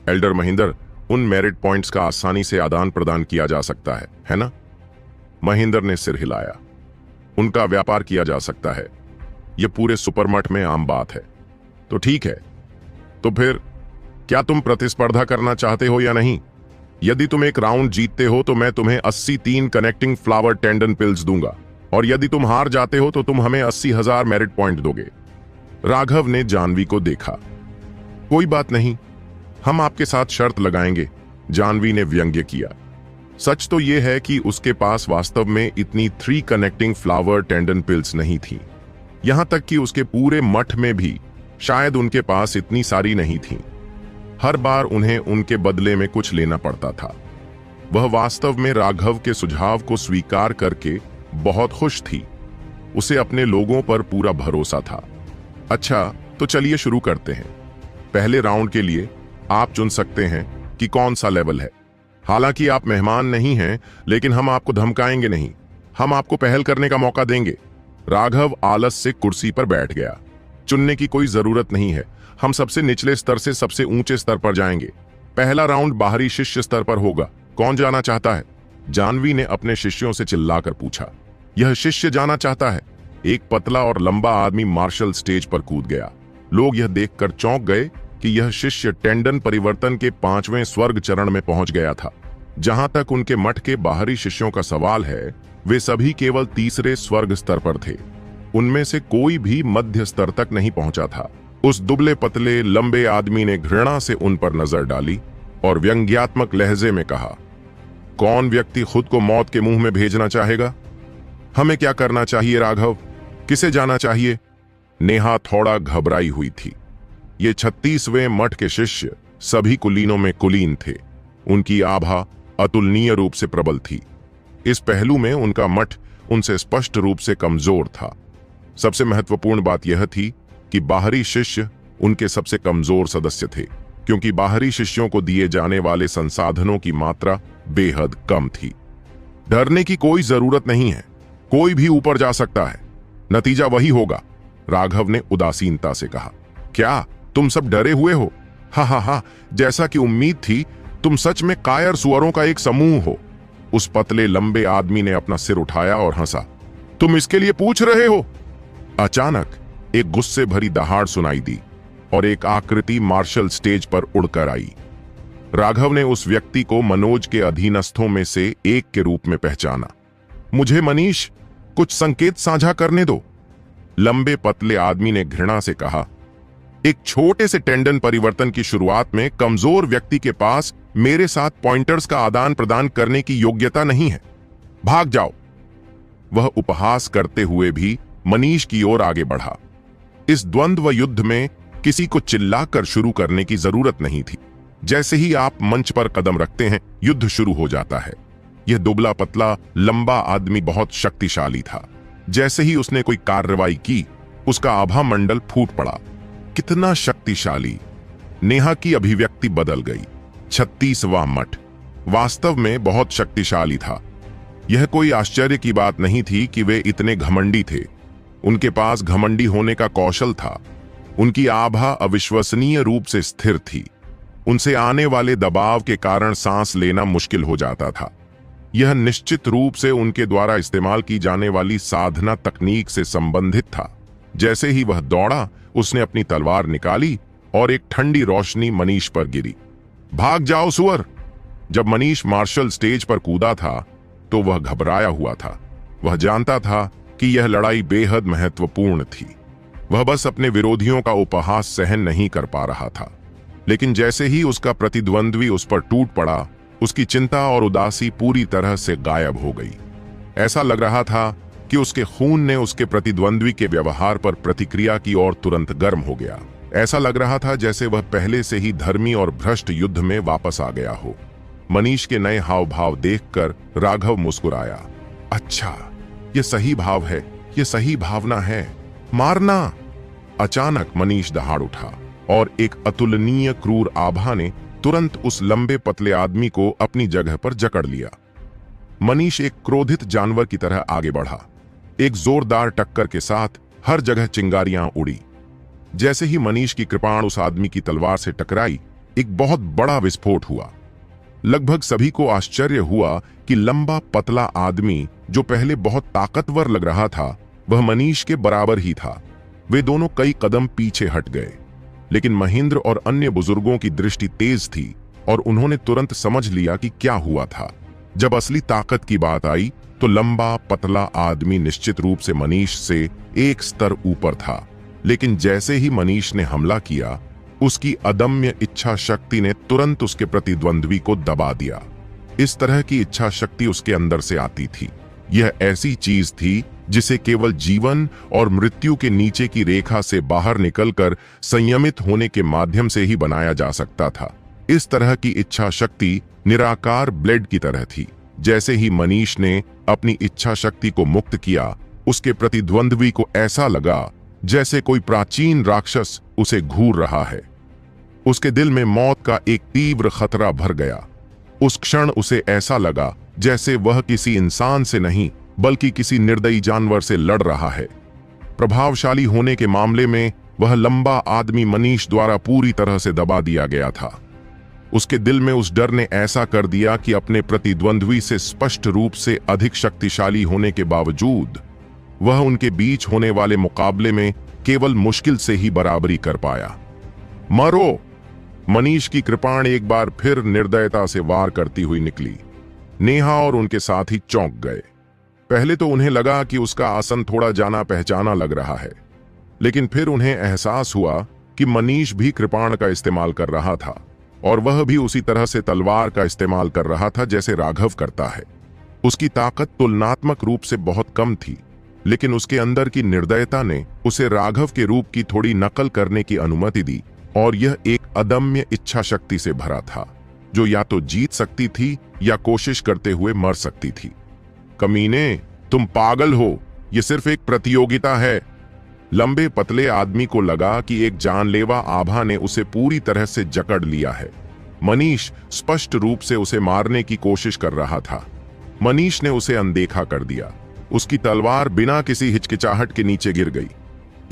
एल्डर महेंद्र, उन मेरिट पॉइंट्स का आसानी से आदान प्रदान किया जा सकता है ना? महेंद्र ने सिर हिलाया। उनका व्यापार किया जा सकता है। यह पूरे सुपरमठ में आम बात है। तो ठीक है, तो फिर क्या तुम प्रतिस्पर्धा करना चाहते हो या नहीं? यदि तुम एक राउंड जीतते हो तो मैं तुम्हें 80 3 कनेक्टिंग फ्लावर टेंडन पिल्स दूंगा, और यदि तुम हार जाते हो तो तुम हमें 80,000 मेरिट पॉइंट दोगे। राघव ने जानवी को देखा। कोई बात नहीं, हम आपके साथ शर्त लगाएंगे, जानवी ने व्यंग्य किया। सच तो यह है कि उसके पास वास्तव में इतनी 3 कनेक्टिंग फ्लावर टेंडन पिल्स नहीं थी। यहां तक कि उसके पूरे मठ में भी शायद उनके पास इतनी सारी नहीं थी। हर बार उन्हें उनके बदले में कुछ लेना पड़ता था। वह वास्तव में राघव के सुझाव को स्वीकार करके बहुत खुश थी। उसे अपने लोगों पर पूरा भरोसा था। अच्छा, तो चलिए शुरू करते हैं। पहले राउंड के लिए आप चुन सकते हैं कि कौन सा लेवल है। हालांकि आप मेहमान नहीं हैं, लेकिन हम आपको धमकाएंगे नहीं। हम आपको पहल करने का मौका देंगे। राघव आलस से कुर्सी पर बैठ गया। चुनने की कोई जरूरत नहीं है, हम सबसे निचले स्तर से सबसे ऊंचे स्तर पर जाएंगे। पहला राउंड बाहरी शिष्य स्तर पर होगा। कौन जाना चाहता है? जानवी ने अपने शिष्यों से चिल्लाकर पूछा। यह शिष्य जाना चाहता है। एक पतला और लंबा आदमी मार्शल स्टेज पर कूद गया। लोग यह देखकर चौंक गए कि यह शिष्य टेंडन परिवर्तन के 5वें स्वर्ग चरण में पहुंच गया था। जहां तक उनके मठ के बाहरी शिष्यों का सवाल है, वे सभी केवल तीसरे स्वर्ग स्तर पर थे। उनमें से कोई भी मध्य स्तर तक नहीं पहुंचा था। उस दुबले पतले लंबे आदमी ने घृणा से उन पर नजर डाली और व्यंग्यात्मक लहजे में कहा, कौन व्यक्ति खुद को मौत के मुंह में भेजना चाहेगा? हमें क्या करना चाहिए राघव? किसे जाना चाहिए? नेहा थोड़ा घबराई हुई थी। ये 36वें मठ के शिष्य सभी कुलीनों में कुलीन थे। उनकी आभा अतुलनीय रूप से प्रबल थी। इस पहलू में उनका मठ उनसे स्पष्ट रूप से कमजोर था। सबसे महत्वपूर्ण बात यह थी कि बाहरी शिष्य उनके सबसे कमजोर सदस्य थे, क्योंकि बाहरी शिष्यों को दिए जाने वाले संसाधनों की मात्रा बेहद कम थी। डरने की कोई जरूरत नहीं है, कोई भी ऊपर जा सकता है। नतीजा वही होगा, राघव ने उदासीनता से कहा। क्या तुम सब डरे हुए हो? हा, जैसा कि उम्मीद थी, तुम सच में कायर सुअरों का एक समूह हो। उस पतले लंबे आदमी ने अपना सिर उठाया और हंसा। तुम इसके लिए पूछ रहे हो? अचानक एक गुस्से भरी दहाड़ सुनाई दी और एक आकृति मार्शल स्टेज पर उड़कर आई। राघव ने उस व्यक्ति को मनोज के अधीनस्थों में से एक के रूप में पहचाना। मुझे मनीष, कुछ संकेत साझा करने दो, लंबे पतले आदमी ने घृणा से कहा। एक छोटे से टेंडन परिवर्तन की शुरुआत में कमजोर व्यक्ति के पास मेरे साथ पॉइंटर्स का आदान प्रदान करने की योग्यता नहीं है। भाग जाओ। वह उपहास करते हुए भी मनीष की ओर आगे बढ़ा। इस द्वंद्व युद्ध में किसी को चिल्लाकर शुरू करने की जरूरत नहीं थी। जैसे ही आप मंच पर कदम रखते हैं, युद्ध शुरू हो जाता है। यह दुबला पतला लंबा आदमी बहुत शक्तिशाली था। जैसे ही उसने कोई कार्रवाई की, उसका आभा मंडल फूट पड़ा। कितना शक्तिशाली! नेहा की अभिव्यक्ति बदल गई। 36वां मठ वास्तव में बहुत शक्तिशाली था। यह कोई आश्चर्य की बात नहीं थी कि वे इतने घमंडी थे। उनके पास घमंडी होने का कौशल था। उनकी आभा अविश्वसनीय रूप से स्थिर थी। उनसे आने वाले दबाव के कारण सांस लेना मुश्किल हो जाता था। यह निश्चित रूप से उनके द्वारा इस्तेमाल की जाने वाली साधना तकनीक से संबंधित था। जैसे ही वह दौड़ा, उसने अपनी तलवार निकाली और एक ठंडी रोशनी मनीष पर गिरी। भाग जाओ सुअर! जब मनीष मार्शल स्टेज पर कूदा था तो वह घबराया हुआ था। वह जानता था कि यह लड़ाई बेहद महत्वपूर्ण थी। वह बस अपने विरोधियों का उपहास सहन नहीं कर पा रहा था। लेकिन जैसे ही उसका प्रतिद्वंद्वी उस पर टूट पड़ा, उसकी चिंता और उदासी पूरी तरह से गायब हो गई। ऐसा लग रहा था कि उसके खून ने उसके प्रतिद्वंद्वी के व्यवहार पर प्रतिक्रिया की और तुरंत गर्म हो गया। ऐसा लग रहा था जैसे वह पहले से ही धर्मी और भ्रष्ट युद्ध में वापस आ गया हो। मनीष के नए हाव भाव देखकर राघव मुस्कुराया। अच्छा, यह सही भाव है, यह सही भावना है, मारना! अचानक मनीष दहाड़ उठा और एक अतुलनीय क्रूर आभा ने तुरंत उस लंबे पतले आदमी को अपनी जगह पर जकड़ लिया। मनीष एक क्रोधित जानवर की तरह आगे बढ़ा। एक जोरदार टक्कर के साथ हर जगह चिंगारियां उड़ी। जैसे ही मनीष की कृपाण उस आदमी की तलवार से टकराई, एक बहुत बड़ा विस्फोट हुआ। लगभग सभी को आश्चर्य हुआ कि लंबा पतला आदमी, जो पहले बहुत ताकतवर लग रहा था, वह मनीष के बराबर ही था। वे दोनों कई कदम पीछे हट गए, लेकिन महेंद्र और अन्य बुजुर्गों की दृष्टि तेज थी और उन्होंने तुरंत समझ लिया कि क्या हुआ था। जब असली ताकत की बात आई तो लंबा पतला आदमी निश्चित रूप से मनीष से एक स्तर ऊपर था। लेकिन जैसे ही मनीष ने हमला किया, उसकी अदम्य इच्छा शक्ति ने तुरंत उसके प्रतिद्वंद्वी को दबा दिया। इस तरह की इच्छा शक्ति उसके अंदर से आती थी। यह ऐसी चीज थी जिसे केवल जीवन और मृत्यु के नीचे की रेखा से बाहर निकलकर संयमित होने के माध्यम से ही बनाया जा सकता था। इस तरह की इच्छा शक्ति निराकार ब्लेड की तरह थी। जैसे ही मनीष ने अपनी इच्छा शक्ति को मुक्त किया, उसके प्रतिद्वंद्वी को ऐसा लगा जैसे कोई प्राचीन राक्षस उसे घूर रहा है। उसके दिल में मौत का एक तीव्र खतरा भर गया। उस क्षण उसे ऐसा लगा जैसे वह किसी इंसान से नहीं बल्कि किसी निर्दयी जानवर से लड़ रहा है। प्रभावशाली होने के मामले में वह लंबा आदमी मनीष द्वारा पूरी तरह से दबा दिया गया था। उसके दिल में उस डर ने ऐसा कर दिया कि अपने प्रतिद्वंद्वी से स्पष्ट रूप से अधिक शक्तिशाली होने के बावजूद वह उनके बीच होने वाले मुकाबले में केवल मुश्किल से ही बराबरी कर पाया। मरो! मनीष की कृपाण एक बार फिर निर्दयता से वार करती हुई निकली। नेहा और उनके साथी चौंक गए। पहले तो उन्हें लगा कि उसका आसन थोड़ा जाना पहचाना लग रहा है, लेकिन फिर उन्हें एहसास हुआ कि मनीष भी कृपाण का इस्तेमाल कर रहा था और वह भी उसी तरह से तलवार का इस्तेमाल कर रहा था जैसे राघव करता है। उसकी ताकत तुलनात्मक रूप से बहुत कम थी, लेकिन उसके अंदर की निर्दयता ने उसे राघव के रूप की थोड़ी नकल करने की अनुमति दी और यह एक अदम्य इच्छा शक्ति से भरा था जो या तो जीत सकती थी या कोशिश करते हुए मर सकती थी। कमीने, तुम पागल हो, यह सिर्फ एक प्रतियोगिता है। लंबे पतले आदमी को लगा कि एक जानलेवा आभा ने उसे पूरी तरह से जकड़ लिया है। मनीष स्पष्ट रूप से उसे मारने की कोशिश कर रहा था। मनीष ने उसे अनदेखा कर दिया। उसकी तलवार बिना किसी हिचकिचाहट के नीचे गिर गई।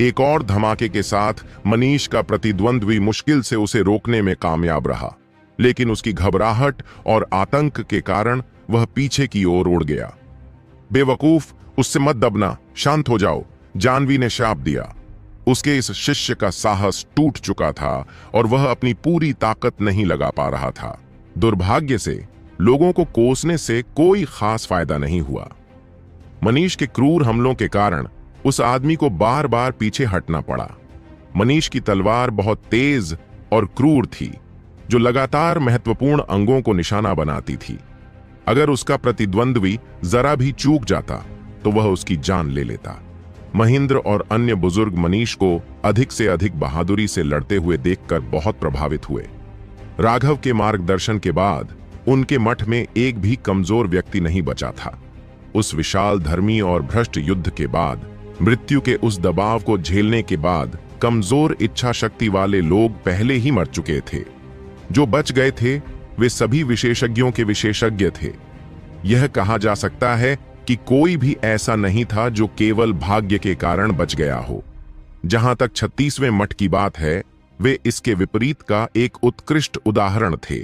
एक और धमाके के साथ मनीष का प्रतिद्वंद्वी मुश्किल से उसे रोकने में कामयाब रहा, लेकिन उसकी घबराहट और आतंक के कारण वह पीछे की ओर उड़ गया। बेवकूफ, उससे मत दबना, शांत हो जाओ, जानवी ने शाप दिया। उसके इस शिष्य का साहस टूट चुका था और वह अपनी पूरी ताकत नहीं लगा पा रहा था। दुर्भाग्य से लोगों को कोसने से कोई खास फायदा नहीं हुआ। मनीष के क्रूर हमलों के कारण उस आदमी को बार बार पीछे हटना पड़ा। मनीष की तलवार बहुत तेज और क्रूर थी, जो लगातार महत्वपूर्ण अंगों को निशाना बनाती थी। अगर उसका प्रतिद्वंद्वी जरा भी चूक जाता तो वह उसकी जान ले लेता। महेंद्र और अन्य बुजुर्ग मनीष को अधिक से अधिक बहादुरी से लड़ते हुए देखकर बहुत प्रभावित हुए। राघव के मार्गदर्शन के बाद उनके मठ में एक भी कमजोर व्यक्ति नहीं बचा था। उस विशाल धर्मी और भ्रष्ट युद्ध के बाद, मृत्यु के उस दबाव को झेलने के बाद, कमजोर इच्छा शक्ति वाले लोग पहले ही मर चुके थे। जो बच गए थे वे सभी विशेषज्ञों के विशेषज्ञ थे। यह कहा जा सकता है कि कोई भी ऐसा नहीं था जो केवल भाग्य के कारण बच गया हो। जहां तक 36वें मठ की बात है, वे इसके विपरीत का एक उत्कृष्ट उदाहरण थे।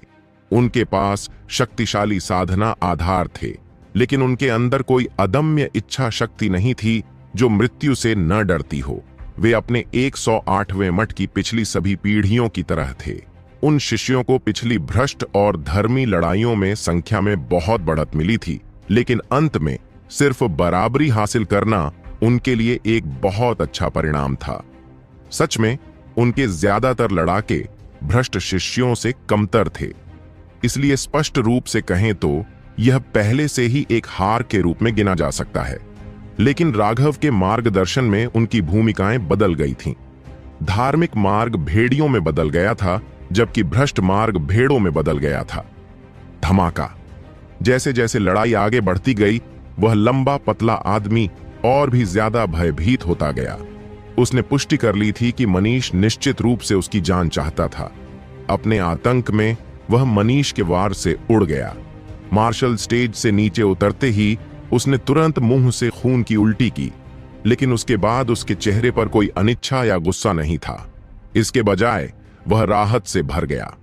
उनके पास शक्तिशाली साधना आधार थे, लेकिन उनके अंदर कोई अदम्य इच्छा शक्ति नहीं थी जो मृत्यु से न डरती हो। वे अपने 108वें मठ की पिछली सभी पीढ़ियों की तरह थे। उन शिष्यों को पिछली भ्रष्ट और धर्मी लड़ाइयों में संख्या में बहुत बढ़त मिली थी, लेकिन अंत में सिर्फ बराबरी हासिल करना उनके लिए एक बहुत अच्छा परिणाम था। सच में उनके ज्यादातर लड़ाके भ्रष्ट शिष्यों से कमतर थे। इसलिए स्पष्ट रूप से कहें तो यह पहले से ही एक हार के रूप में गिना जा सकता है। लेकिन राघव के मार्गदर्शन में उनकी भूमिकाएं बदल गई थीं। धार्मिक मार्ग भेड़ियों में बदल गया था, जबकि भ्रष्ट मार्ग भेड़ों में बदल गया था। धमाका! जैसे जैसे लड़ाई आगे बढ़ती गई, वह लंबा पतला आदमी और भी ज्यादा भयभीत होता गया। उसने पुष्टि कर ली थी कि मनीष निश्चित रूप से उसकी जान चाहता था। अपने आतंक में वह मनीष के वार से उड़ गया। मार्शल स्टेज से नीचे उतरते ही उसने तुरंत मुंह से खून की उल्टी की, लेकिन उसके बाद उसके चेहरे पर कोई अनिच्छा या गुस्सा नहीं था। इसके बजाय वह राहत से भर गया।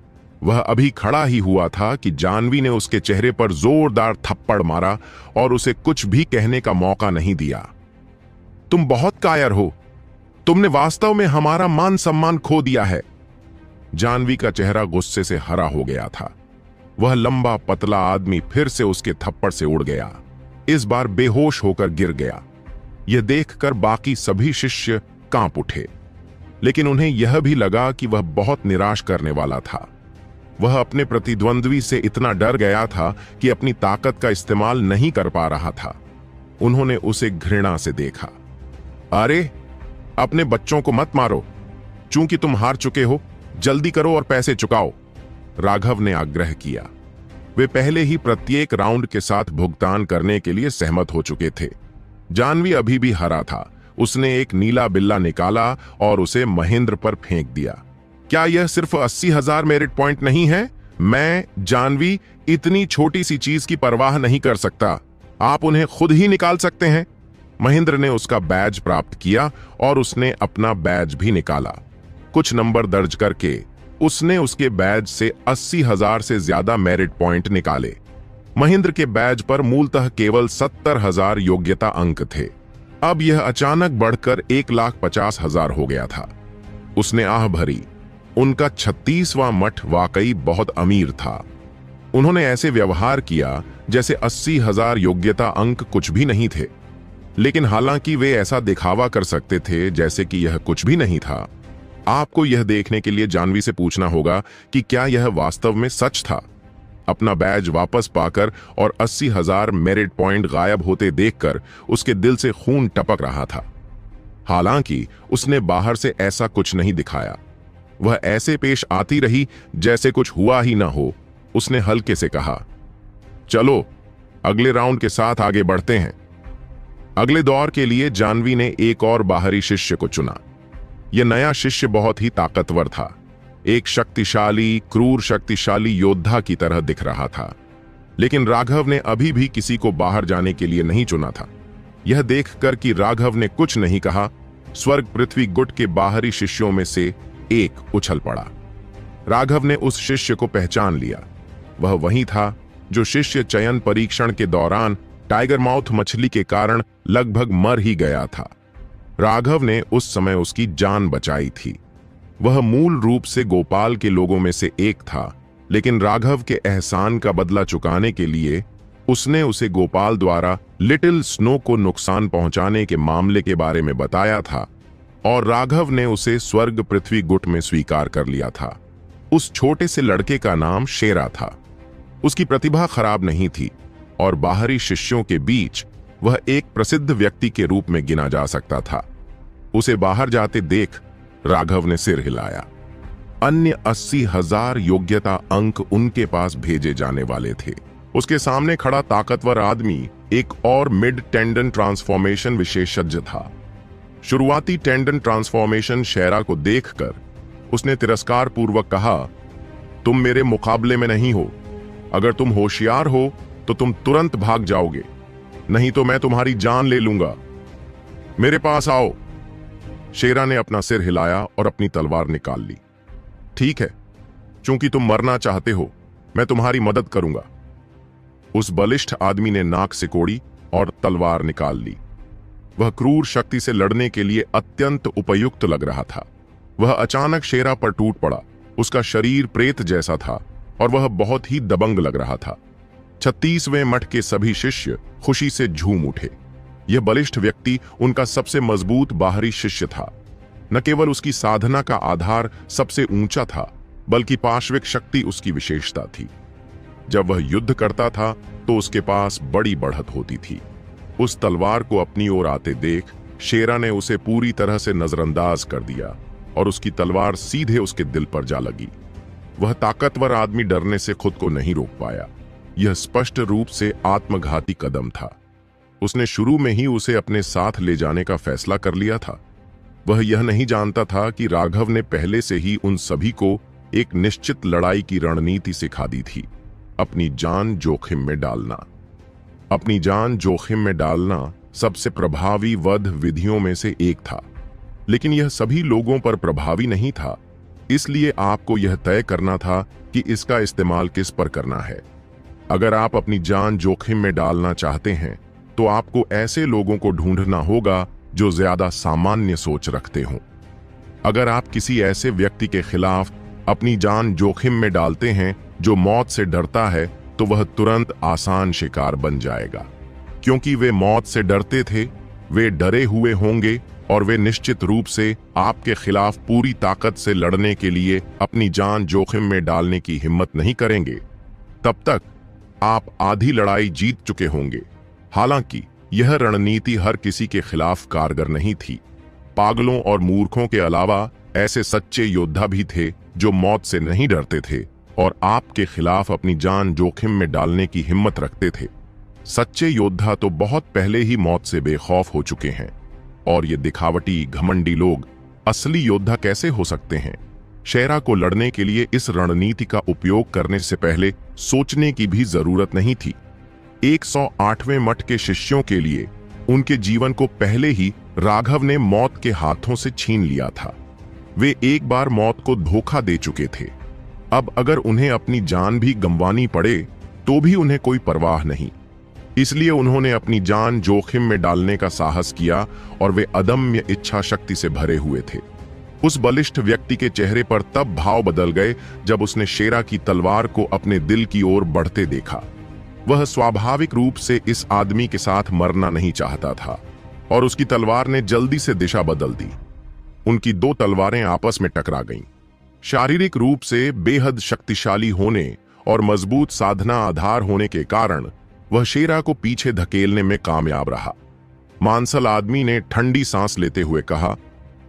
वह अभी खड़ा ही हुआ था कि जानवी ने उसके चेहरे पर जोरदार थप्पड़ मारा और उसे कुछ भी कहने का मौका नहीं दिया। तुम बहुत कायर हो, तुमने वास्तव में हमारा मान सम्मान खो दिया है। जानवी का चेहरा गुस्से से हरा हो गया था। वह लंबा पतला आदमी फिर से उसके थप्पड़ से उड़ गया। इस बार बेहोश होकर गिर गया। यह देखकर बाकी सभी शिष्य कांप उठे, लेकिन उन्हें यह भी लगा कि वह बहुत निराश करने वाला था। वह अपने प्रतिद्वंद्वी से इतना डर गया था कि अपनी ताकत का इस्तेमाल नहीं कर पा रहा था। उन्होंने उसे घृणा से देखा। अरे, अपने बच्चों को मत मारो। चूंकि तुम हार चुके हो, जल्दी करो और पैसे चुकाओ, राघव ने आग्रह किया। वे पहले ही प्रत्येक राउंड के साथ भुगतान करने के लिए सहमत हो चुके थे। जानवी अभी भी हरा था। उसने एक नीला बिल्ला निकाला और उसे महेंद्र पर फेंक दिया। क्या यह सिर्फ 80,000 मेरिट पॉइंट नहीं है? मैं, जानवी, इतनी छोटी सी चीज की परवाह नहीं कर सकता। आप उन्हें खुद ही निकाल सकते हैं। महेंद्र ने उसका बैज प्राप्त किया और उसने अपना बैज भी निकाला। कुछ नंबर दर्ज करके उसने उसके बैज से 80,000 से ज्यादा मेरिट पॉइंट निकाले। महेंद्र के बैज पर मूलतः केवल 70,000 योग्यता अंक थे। अब यह अचानक बढ़कर 1,50,000 हो गया था। उसने आह भरी। उनका 36वां मठ वाकई बहुत अमीर था। उन्होंने ऐसे व्यवहार किया जैसे 80,000 योग्यता अंक कुछ भी नहीं थे। लेकिन हालांकि वे ऐसा दिखावा कर सकते थे जैसे कि यह कुछ भी नहीं था, आपको यह देखने के लिए जाह्नवी से पूछना होगा कि क्या यह वास्तव में सच था। अपना बैज वापस पाकर और 80,000 मेरिट पॉइंट गायब होते देखकर उसके दिल से खून टपक रहा था। हालांकि उसने बाहर से ऐसा कुछ नहीं दिखाया। वह ऐसे पेश आती रही जैसे कुछ हुआ ही ना हो। उसने हल्के से कहा, चलो अगले राउंड के साथ आगे बढ़ते हैं। अगले दौर के लिए जाह्नवी ने एक और बाहरी शिष्य को चुना। यह नया शिष्य बहुत ही ताकतवर था। एक क्रूर शक्तिशाली योद्धा की तरह दिख रहा था। लेकिन राघव ने अभी भी किसी को बाहर जाने के लिए नहीं चुना था। यह देखकर कि राघव ने कुछ नहीं कहा, स्वर्ग पृथ्वी गुट के बाहरी शिष्यों में से एक उछल पड़ा। राघव ने उस शिष्य को पहचान लिया। वह वही था जो शिष्य चयन परीक्षण के दौरान टाइगर माउथ मछली के कारण लगभग मर ही गया था। राघव ने उस समय उसकी जान बचाई थी। वह मूल रूप से गोपाल के लोगों में से एक था, लेकिन राघव के एहसान का बदला चुकाने के लिए उसने उसे गोपाल द्वारा लिटिल स्नो को नुकसान पहुंचाने के मामले के बारे में बताया था और राघव ने उसे स्वर्ग पृथ्वी गुट में स्वीकार कर लिया था। उस छोटे से लड़के का नाम शेरा था। उसकी प्रतिभा खराब नहीं थी और बाहरी शिष्यों के बीच वह एक प्रसिद्ध व्यक्ति के रूप में गिना जा सकता था। उसे बाहर जाते देख राघव ने सिर हिलाया। अन्य 80,000 योग्यता अंक उनके पास भेजे जाने वाले थे। उसके सामने खड़ा ताकतवर आदमी एक और मिड टेंडन ट्रांसफॉर्मेशन विशेषज्ञ था। शुरुआती टेंडन ट्रांसफॉर्मेशन शेरा को देखकर उसने तिरस्कार पूर्वक कहा, तुम मेरे मुकाबले में नहीं हो। अगर तुम होशियार हो तो तुम तुरंत भाग जाओगे, नहीं तो मैं तुम्हारी जान ले लूंगा। मेरे पास आओ। शेरा ने अपना सिर हिलाया और अपनी तलवार निकाल ली। ठीक है, चूंकि तुम मरना चाहते हो, मैं तुम्हारी मदद करूंगा। उस बलिष्ठ आदमी ने नाक सिकोड़ी और तलवार निकाल ली। वह क्रूर शक्ति से लड़ने के लिए अत्यंत उपयुक्त लग रहा था। वह अचानक शेरा पर टूट पड़ा। उसका शरीर प्रेत जैसा था और वह बहुत ही दबंग लग रहा था। 36वें मठ के सभी शिष्य खुशी से झूम उठे। यह बलिष्ठ व्यक्ति उनका सबसे मजबूत बाहरी शिष्य था। न केवल उसकी साधना का आधार सबसे ऊंचा था, बल्कि पार्श्विक शक्ति उसकी विशेषता थी। जब वह युद्ध करता था तो उसके पास बड़ी बढ़त होती थी। उस तलवार को अपनी ओर आते देख शेरा ने उसे पूरी तरह से नजरअंदाज कर दिया और उसकी तलवार सीधे उसके दिल पर जा लगी। वह ताकतवर आदमी डरने से खुद को नहीं रोक पाया। यह स्पष्ट रूप से आत्मघाती कदम था। उसने शुरू में ही उसे अपने साथ ले जाने का फैसला कर लिया था। वह यह नहीं जानता था कि राघव ने पहले से ही उन सभी को एक निश्चित लड़ाई की रणनीति सिखा दी थी। अपनी जान जोखिम में डालना। अपनी जान जोखिम में डालना सबसे प्रभावी वध विधियों में से एक था, लेकिन यह सभी लोगों पर प्रभावी नहीं था। इसलिए आपको यह तय करना था कि इसका इस्तेमाल किस पर करना है। अगर आप अपनी जान जोखिम में डालना चाहते हैं तो आपको ऐसे लोगों को ढूंढना होगा जो ज्यादा सामान्य सोच रखते हों। अगर आप किसी ऐसे व्यक्ति के खिलाफ अपनी जान जोखिम में डालते हैं जो मौत से डरता है, तो वह तुरंत आसान शिकार बन जाएगा। क्योंकि वे मौत से डरते थे, वे डरे हुए होंगे और वे निश्चित रूप से आपके खिलाफ पूरी ताकत से लड़ने के लिए अपनी जान जोखिम में डालने की हिम्मत नहीं करेंगे। तब तक आप आधी लड़ाई जीत चुके होंगे। हालांकि यह रणनीति हर किसी के खिलाफ कारगर नहीं थी। पागलों और मूर्खों के अलावा ऐसे सच्चे योद्धा भी थे जो मौत से नहीं डरते थे और आपके खिलाफ अपनी जान जोखिम में डालने की हिम्मत रखते थे। सच्चे योद्धा तो बहुत पहले ही मौत से बेखौफ हो चुके हैं, और ये दिखावटी घमंडी लोग असली योद्धा कैसे हो सकते हैं? शेरा को लड़ने के लिए इस रणनीति का उपयोग करने से पहले सोचने की भी जरूरत नहीं थी। 108वें मठ के शिष्यों के लिए उनके जीवन को पहले ही राघव ने मौत के हाथों से छीन लिया था। वे एक बार मौत को धोखा दे चुके थे। अब अगर उन्हें अपनी जान भी गंवानी पड़े तो भी उन्हें कोई परवाह नहीं। इसलिए उन्होंने अपनी जान जोखिम में डालने का साहस किया और वे अदम्य इच्छा शक्ति से भरे हुए थे। उस बलिष्ठ व्यक्ति के चेहरे पर तब भाव बदल गए जब उसने शेरा की तलवार को अपने दिल की ओर बढ़ते देखा। वह स्वाभाविक रूप से इस आदमी के साथ मरना नहीं चाहता था और उसकी तलवार ने जल्दी से दिशा बदल दी। उनकी दो तलवारें आपस में टकरा गईं। शारीरिक रूप से बेहद शक्तिशाली होने और मजबूत साधना आधार होने के कारण वह शेरा को पीछे धकेलने में कामयाब रहा। मांसल आदमी ने ठंडी सांस लेते हुए कहा,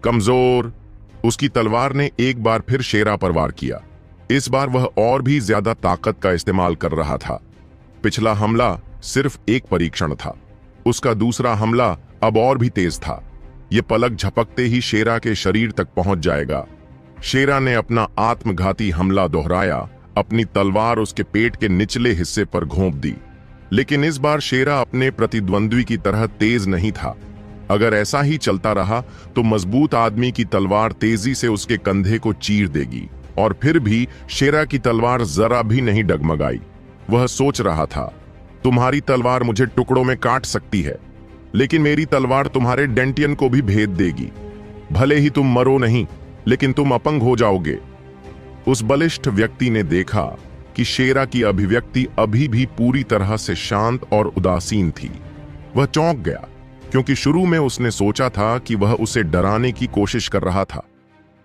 कमजोर। उसकी तलवार ने एक बार फिर शेरा पर वार किया। इस बार वह और भी ज्यादा ताकत का इस्तेमाल कर रहा था। पिछला हमला सिर्फ एक परीक्षण था, उसका दूसरा हमला अब और भी तेज था। यह पलक झपकते ही शेरा के शरीर तक पहुंच जाएगा। शेरा ने अपना आत्मघाती हमला दोहराया, अपनी तलवार उसके पेट के निचले हिस्से पर घोंप दी। लेकिन इस बार शेरा अपने प्रतिद्वंद्वी की तरह तेज नहीं था। अगर ऐसा ही चलता रहा तो मजबूत आदमी की तलवार तेजी से उसके कंधे को चीर देगी। और फिर भी शेरा की तलवार जरा भी नहीं डगमगाई। वह सोच रहा था, तुम्हारी तलवार मुझे टुकड़ों में काट सकती है, लेकिन मेरी तलवार तुम्हारे डेंटियन को भी भेद देगी। भले ही तुम मरो नहीं, लेकिन तुम अपंग हो जाओगे। उस बलिष्ठ व्यक्ति ने देखा कि शेरा की अभिव्यक्ति अभी भी पूरी तरह से शांत और उदासीन थी। वह चौंक गया, क्योंकि शुरू में उसने सोचा था कि वह उसे डराने की कोशिश कर रहा था,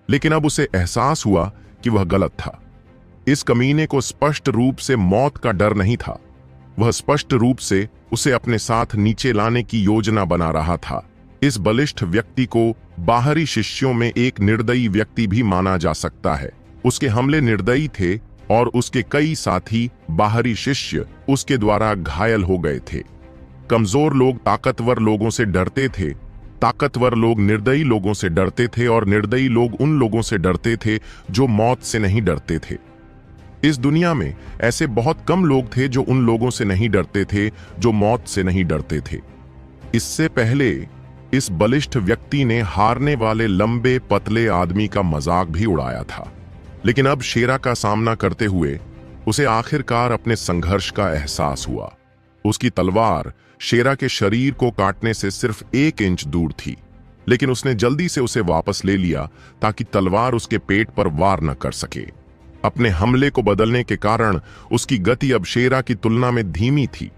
लेकिन अब उसे एहसास हुआ कि वह गलत था। इस कमीने को स्पष्ट रूप से मौत का डर नहीं था, वह स्पष्ट रूप से उसे अपने साथ नीचे लाने की योजना बना रहा था। इस बलिष्ठ व्यक्ति को बाहरी शिष्यों में एक निर्दयी व्यक्ति भी माना जा सकता है। उसके हमले निर्दयी थे और उसके कई साथी बाहरी शिष्य उसके द्वारा घायल हो गए थे। कमजोर लोग ताकतवर लोगों से डरते थे, ताकतवर लोग निर्दयी लोगों से डरते थे और निर्दयी लोग उन लोगों से डरते थे जो मौत से नहीं डरते थे। इस दुनिया में ऐसे बहुत कम लोग थे जो उन लोगों से नहीं डरते थे जो मौत से नहीं डरते थे। इससे पहले इस बलिष्ठ व्यक्ति ने हारने वाले लंबे पतले आदमी का मजाक भी उड़ाया था, लेकिन अब शेरा का सामना करते हुए उसे आखिरकार अपने संघर्ष का एहसास हुआ। उसकी तलवार शेरा के शरीर को काटने से सिर्फ 1 इंच दूर थी, लेकिन उसने जल्दी से उसे वापस ले लिया ताकि तलवार उसके पेट पर वार न कर सके। अपने हमले को बदलने के कारण उसकी गति अब शेरा की तुलना में धीमी थी।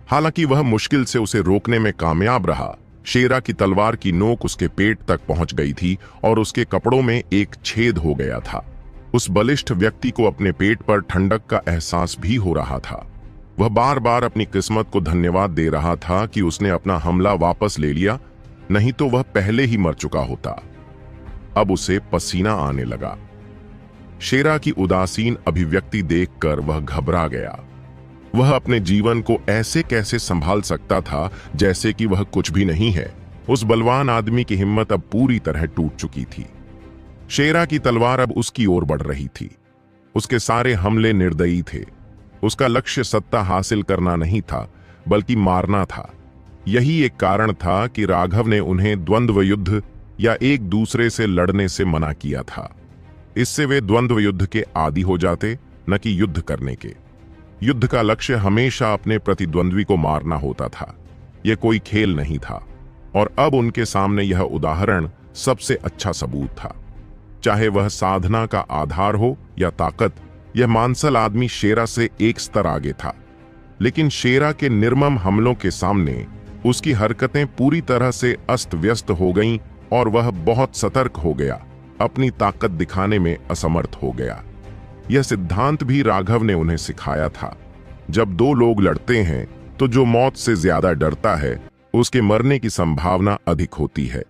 हालांकि वह मुश्किल से उसे रोकने में कामयाब रहा। शेरा की तलवार की नोक उसके पेट तक पहुंच गई थी और उसके कपड़ों में एक छेद हो गया था। उस बलिष्ठ व्यक्ति को अपने पेट पर ठंडक का एहसास भी हो रहा था। वह बार बार अपनी किस्मत को धन्यवाद दे रहा था कि उसने अपना हमला वापस ले लिया, नहीं तो वह पहले ही मर चुका होता। अब उसे पसीना आने लगा। शेरा की उदासीन अभिव्यक्ति देखकर वह घबरा गया। वह अपने जीवन को ऐसे कैसे संभाल सकता था जैसे कि वह कुछ भी नहीं है। उस बलवान आदमी की हिम्मत अब पूरी तरह टूट चुकी थी। शेरा की तलवार अब उसकी ओर बढ़ रही थी। उसके सारे हमले निर्दयी थे। उसका लक्ष्य सत्ता हासिल करना नहीं था, बल्कि मारना था। यही एक कारण था कि राघव ने उन्हें द्वंद्व युद्ध या एक दूसरे से लड़ने से मना किया था। इससे वे द्वंद्व युद्ध के आदी हो जाते, न कि युद्ध करने के। युद्ध का लक्ष्य हमेशा अपने प्रतिद्वंद्वी को मारना होता था। यह कोई खेल नहीं था, और अब उनके सामने यह उदाहरण सबसे अच्छा सबूत था। चाहे वह साधना का आधार हो या ताकत, यह मांसल आदमी शेरा से एक स्तर आगे था। लेकिन शेरा के निर्मम हमलों के सामने उसकी हरकतें पूरी तरह से अस्त व्यस्त हो गईं और वह बहुत सतर्क हो गया, अपनी ताकत दिखाने में असमर्थ हो गया। यह सिद्धांत भी राघव ने उन्हें सिखाया था। जब दो लोग लड़ते हैं तो जो मौत से ज्यादा डरता है उसके मरने की संभावना अधिक होती है।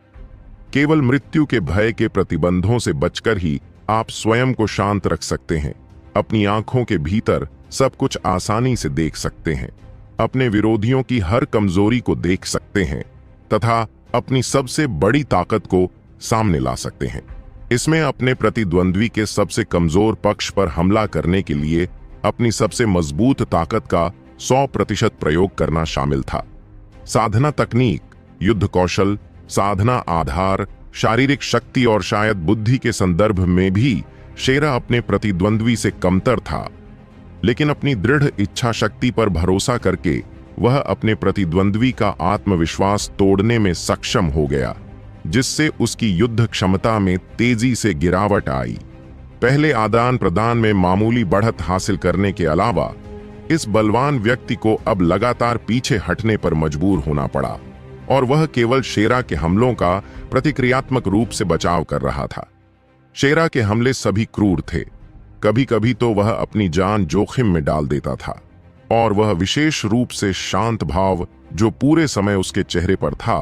केवल मृत्यु के भय के प्रतिबंधों से बचकर ही आप स्वयं को शांत रख सकते हैं। अपनी आंखों के भीतर सब कुछ आसानी से देख सकते हैं, अपने विरोधियों की हर कमजोरी को देख सकते हैं तथा अपनी सबसे बड़ी ताकत को सामने ला सकते हैं। इसमें अपने प्रतिद्वंद्वी के सबसे कमजोर पक्ष पर हमला करने के लिए अपनी सबसे मजबूत ताकत का 100% प्रयोग करना शामिल था। साधना तकनीक, युद्ध कौशल, साधना आधार, शारीरिक शक्ति और शायद बुद्धि के संदर्भ में भी शेरा अपने प्रतिद्वंद्वी से कमतर था, लेकिन अपनी दृढ़ इच्छा शक्ति पर भरोसा करके वह अपने प्रतिद्वंद्वी का आत्मविश्वास तोड़ने में सक्षम हो गया, जिससे उसकी युद्ध क्षमता में तेजी से गिरावट आई। पहले आदान प्रदान में मामूली बढ़त हासिल करने के अलावा इस बलवान व्यक्ति को अब लगातार पीछे हटने पर मजबूर होना पड़ा और वह केवल शेरा के हमलों का प्रतिक्रियात्मक रूप से बचाव कर रहा था। शेरा के हमले सभी क्रूर थे, कभी कभी तो वह अपनी जान जोखिम में डाल देता था, और वह विशेष रूप से शांत भाव जो पूरे समय उसके चेहरे पर था,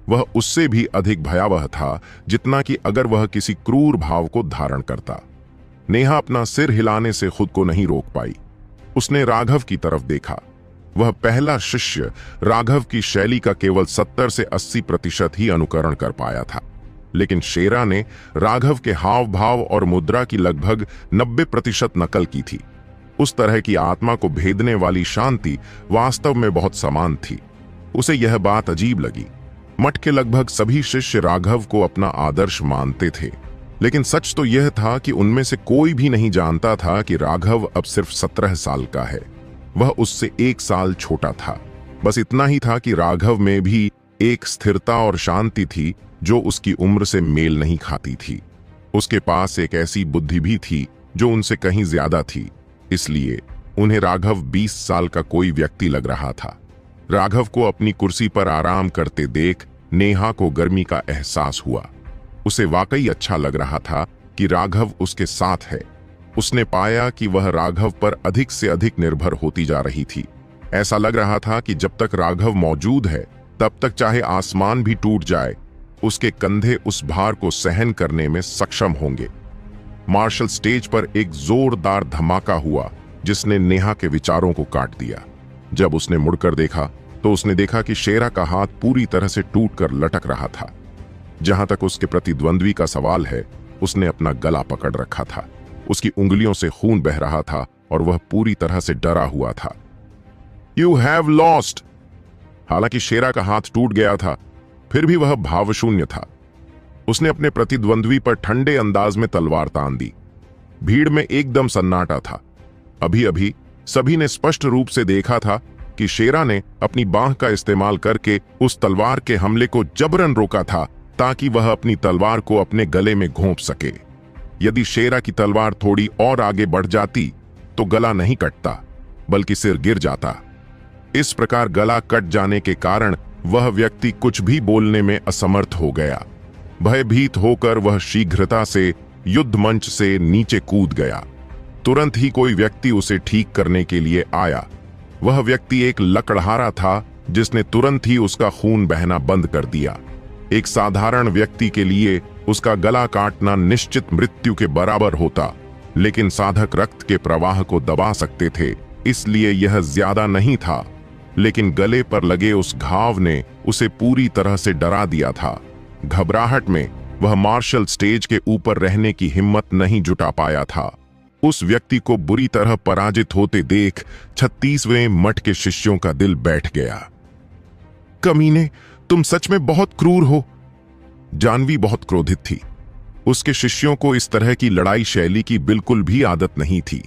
वह उससे भी अधिक भयावह था जितना कि अगर वह किसी क्रूर भाव को धारण करता। नेहा अपना सिर हिलाने से खुद को नहीं रोक पाई। उसने राघव की तरफ देखा। वह पहला शिष्य राघव की शैली का केवल 70 से 80% ही अनुकरण कर पाया था, लेकिन शेरा ने राघव के हाव भाव और मुद्रा की लगभग 90% नकल की थी। उस तरह की आत्मा को भेदने वाली शांति वास्तव में बहुत समान थी। उसे यह बात अजीब लगी। मठ के लगभग सभी शिष्य राघव को अपना आदर्श मानते थे, लेकिन सच तो यह था कि उनमें से कोई भी नहीं जानता था कि राघव अब सिर्फ 17 साल का है। वह उससे 1 साल छोटा था। बस इतना ही था कि राघव में भी एक स्थिरता और शांति थी जो उसकी उम्र से मेल नहीं खाती थी। उसके पास एक ऐसी बुद्धि भी थी जो उनसे कहीं ज्यादा थी, इसलिए उन्हें राघव 20 साल का कोई व्यक्ति लग रहा था। राघव को अपनी कुर्सी पर आराम करते देख नेहा को गर्मी का एहसास हुआ। उसे वाकई अच्छा लग रहा था कि राघव उसके साथ है। उसने पाया कि वह राघव पर अधिक से अधिक निर्भर होती जा रही थी। ऐसा लग रहा था कि जब तक राघव मौजूद है तब तक चाहे आसमान भी टूट जाए, उसके कंधे उस भार को सहन करने में सक्षम होंगे। मार्शल स्टेज पर एक जोरदार धमाका हुआ जिसने नेहा के विचारों को काट दिया। जब उसने मुड़कर देखा तो उसने देखा कि शेरा का हाथ पूरी तरह से टूटकर लटक रहा था। जहां तक उसके प्रतिद्वंद्वी का सवाल है, उसने अपना गला पकड़ रखा था। उसकी उंगलियों से खून बह रहा था और वह पूरी तरह से डरा हुआ था। You have lost. हालांकि शेरा का हाथ टूट गया था, फिर भी वह भावशून्य था। उसने अपने प्रतिद्वंद्वी पर ठंडे अंदाज में तलवार तान दी। भीड़ में एकदम सन्नाटा था। अभी अभी सभी ने स्पष्ट रूप से देखा था कि शेरा ने अपनी बांह का इस्तेमाल करके उस तलवार के हमले को जबरन रोका था ताकि वह अपनी तलवार को अपने गले में घोंप सके। यदि शेरा की तलवार थोड़ी और आगे बढ़ जाती तो गला नहीं कटता, बल्कि सिर गिर जाता। इस प्रकार गला कट जाने के कारण वह व्यक्ति कुछ भी बोलने में असमर्थ हो गया। भयभीत होकर वह शीघ्रता से युद्ध मंच से नीचे कूद गया। तुरंत ही कोई व्यक्ति उसे ठीक करने के लिए आया। वह व्यक्ति एक लकड़हारा था जिसने तुरंत ही उसका खून बहना बंद कर दिया। एक साधारण व्यक्ति के लिए उसका गला काटना निश्चित मृत्यु के बराबर होता, लेकिन साधक रक्त के प्रवाह को दबा सकते थे, इसलिए यह ज्यादा नहीं था। लेकिन गले पर लगे उस घाव ने उसे पूरी तरह से डरा दिया था। घबराहट में वह मार्शल स्टेज के ऊपर रहने की हिम्मत नहीं जुटा पाया था। उस व्यक्ति को बुरी तरह पराजित होते देख 36वें मठ के शिष्यों का दिल बैठ गया। कमीने, तुम सच में बहुत क्रूर हो। जानवी बहुत क्रोधित थी। उसके शिष्यों को इस तरह की लड़ाई शैली की बिल्कुल भी आदत नहीं थी।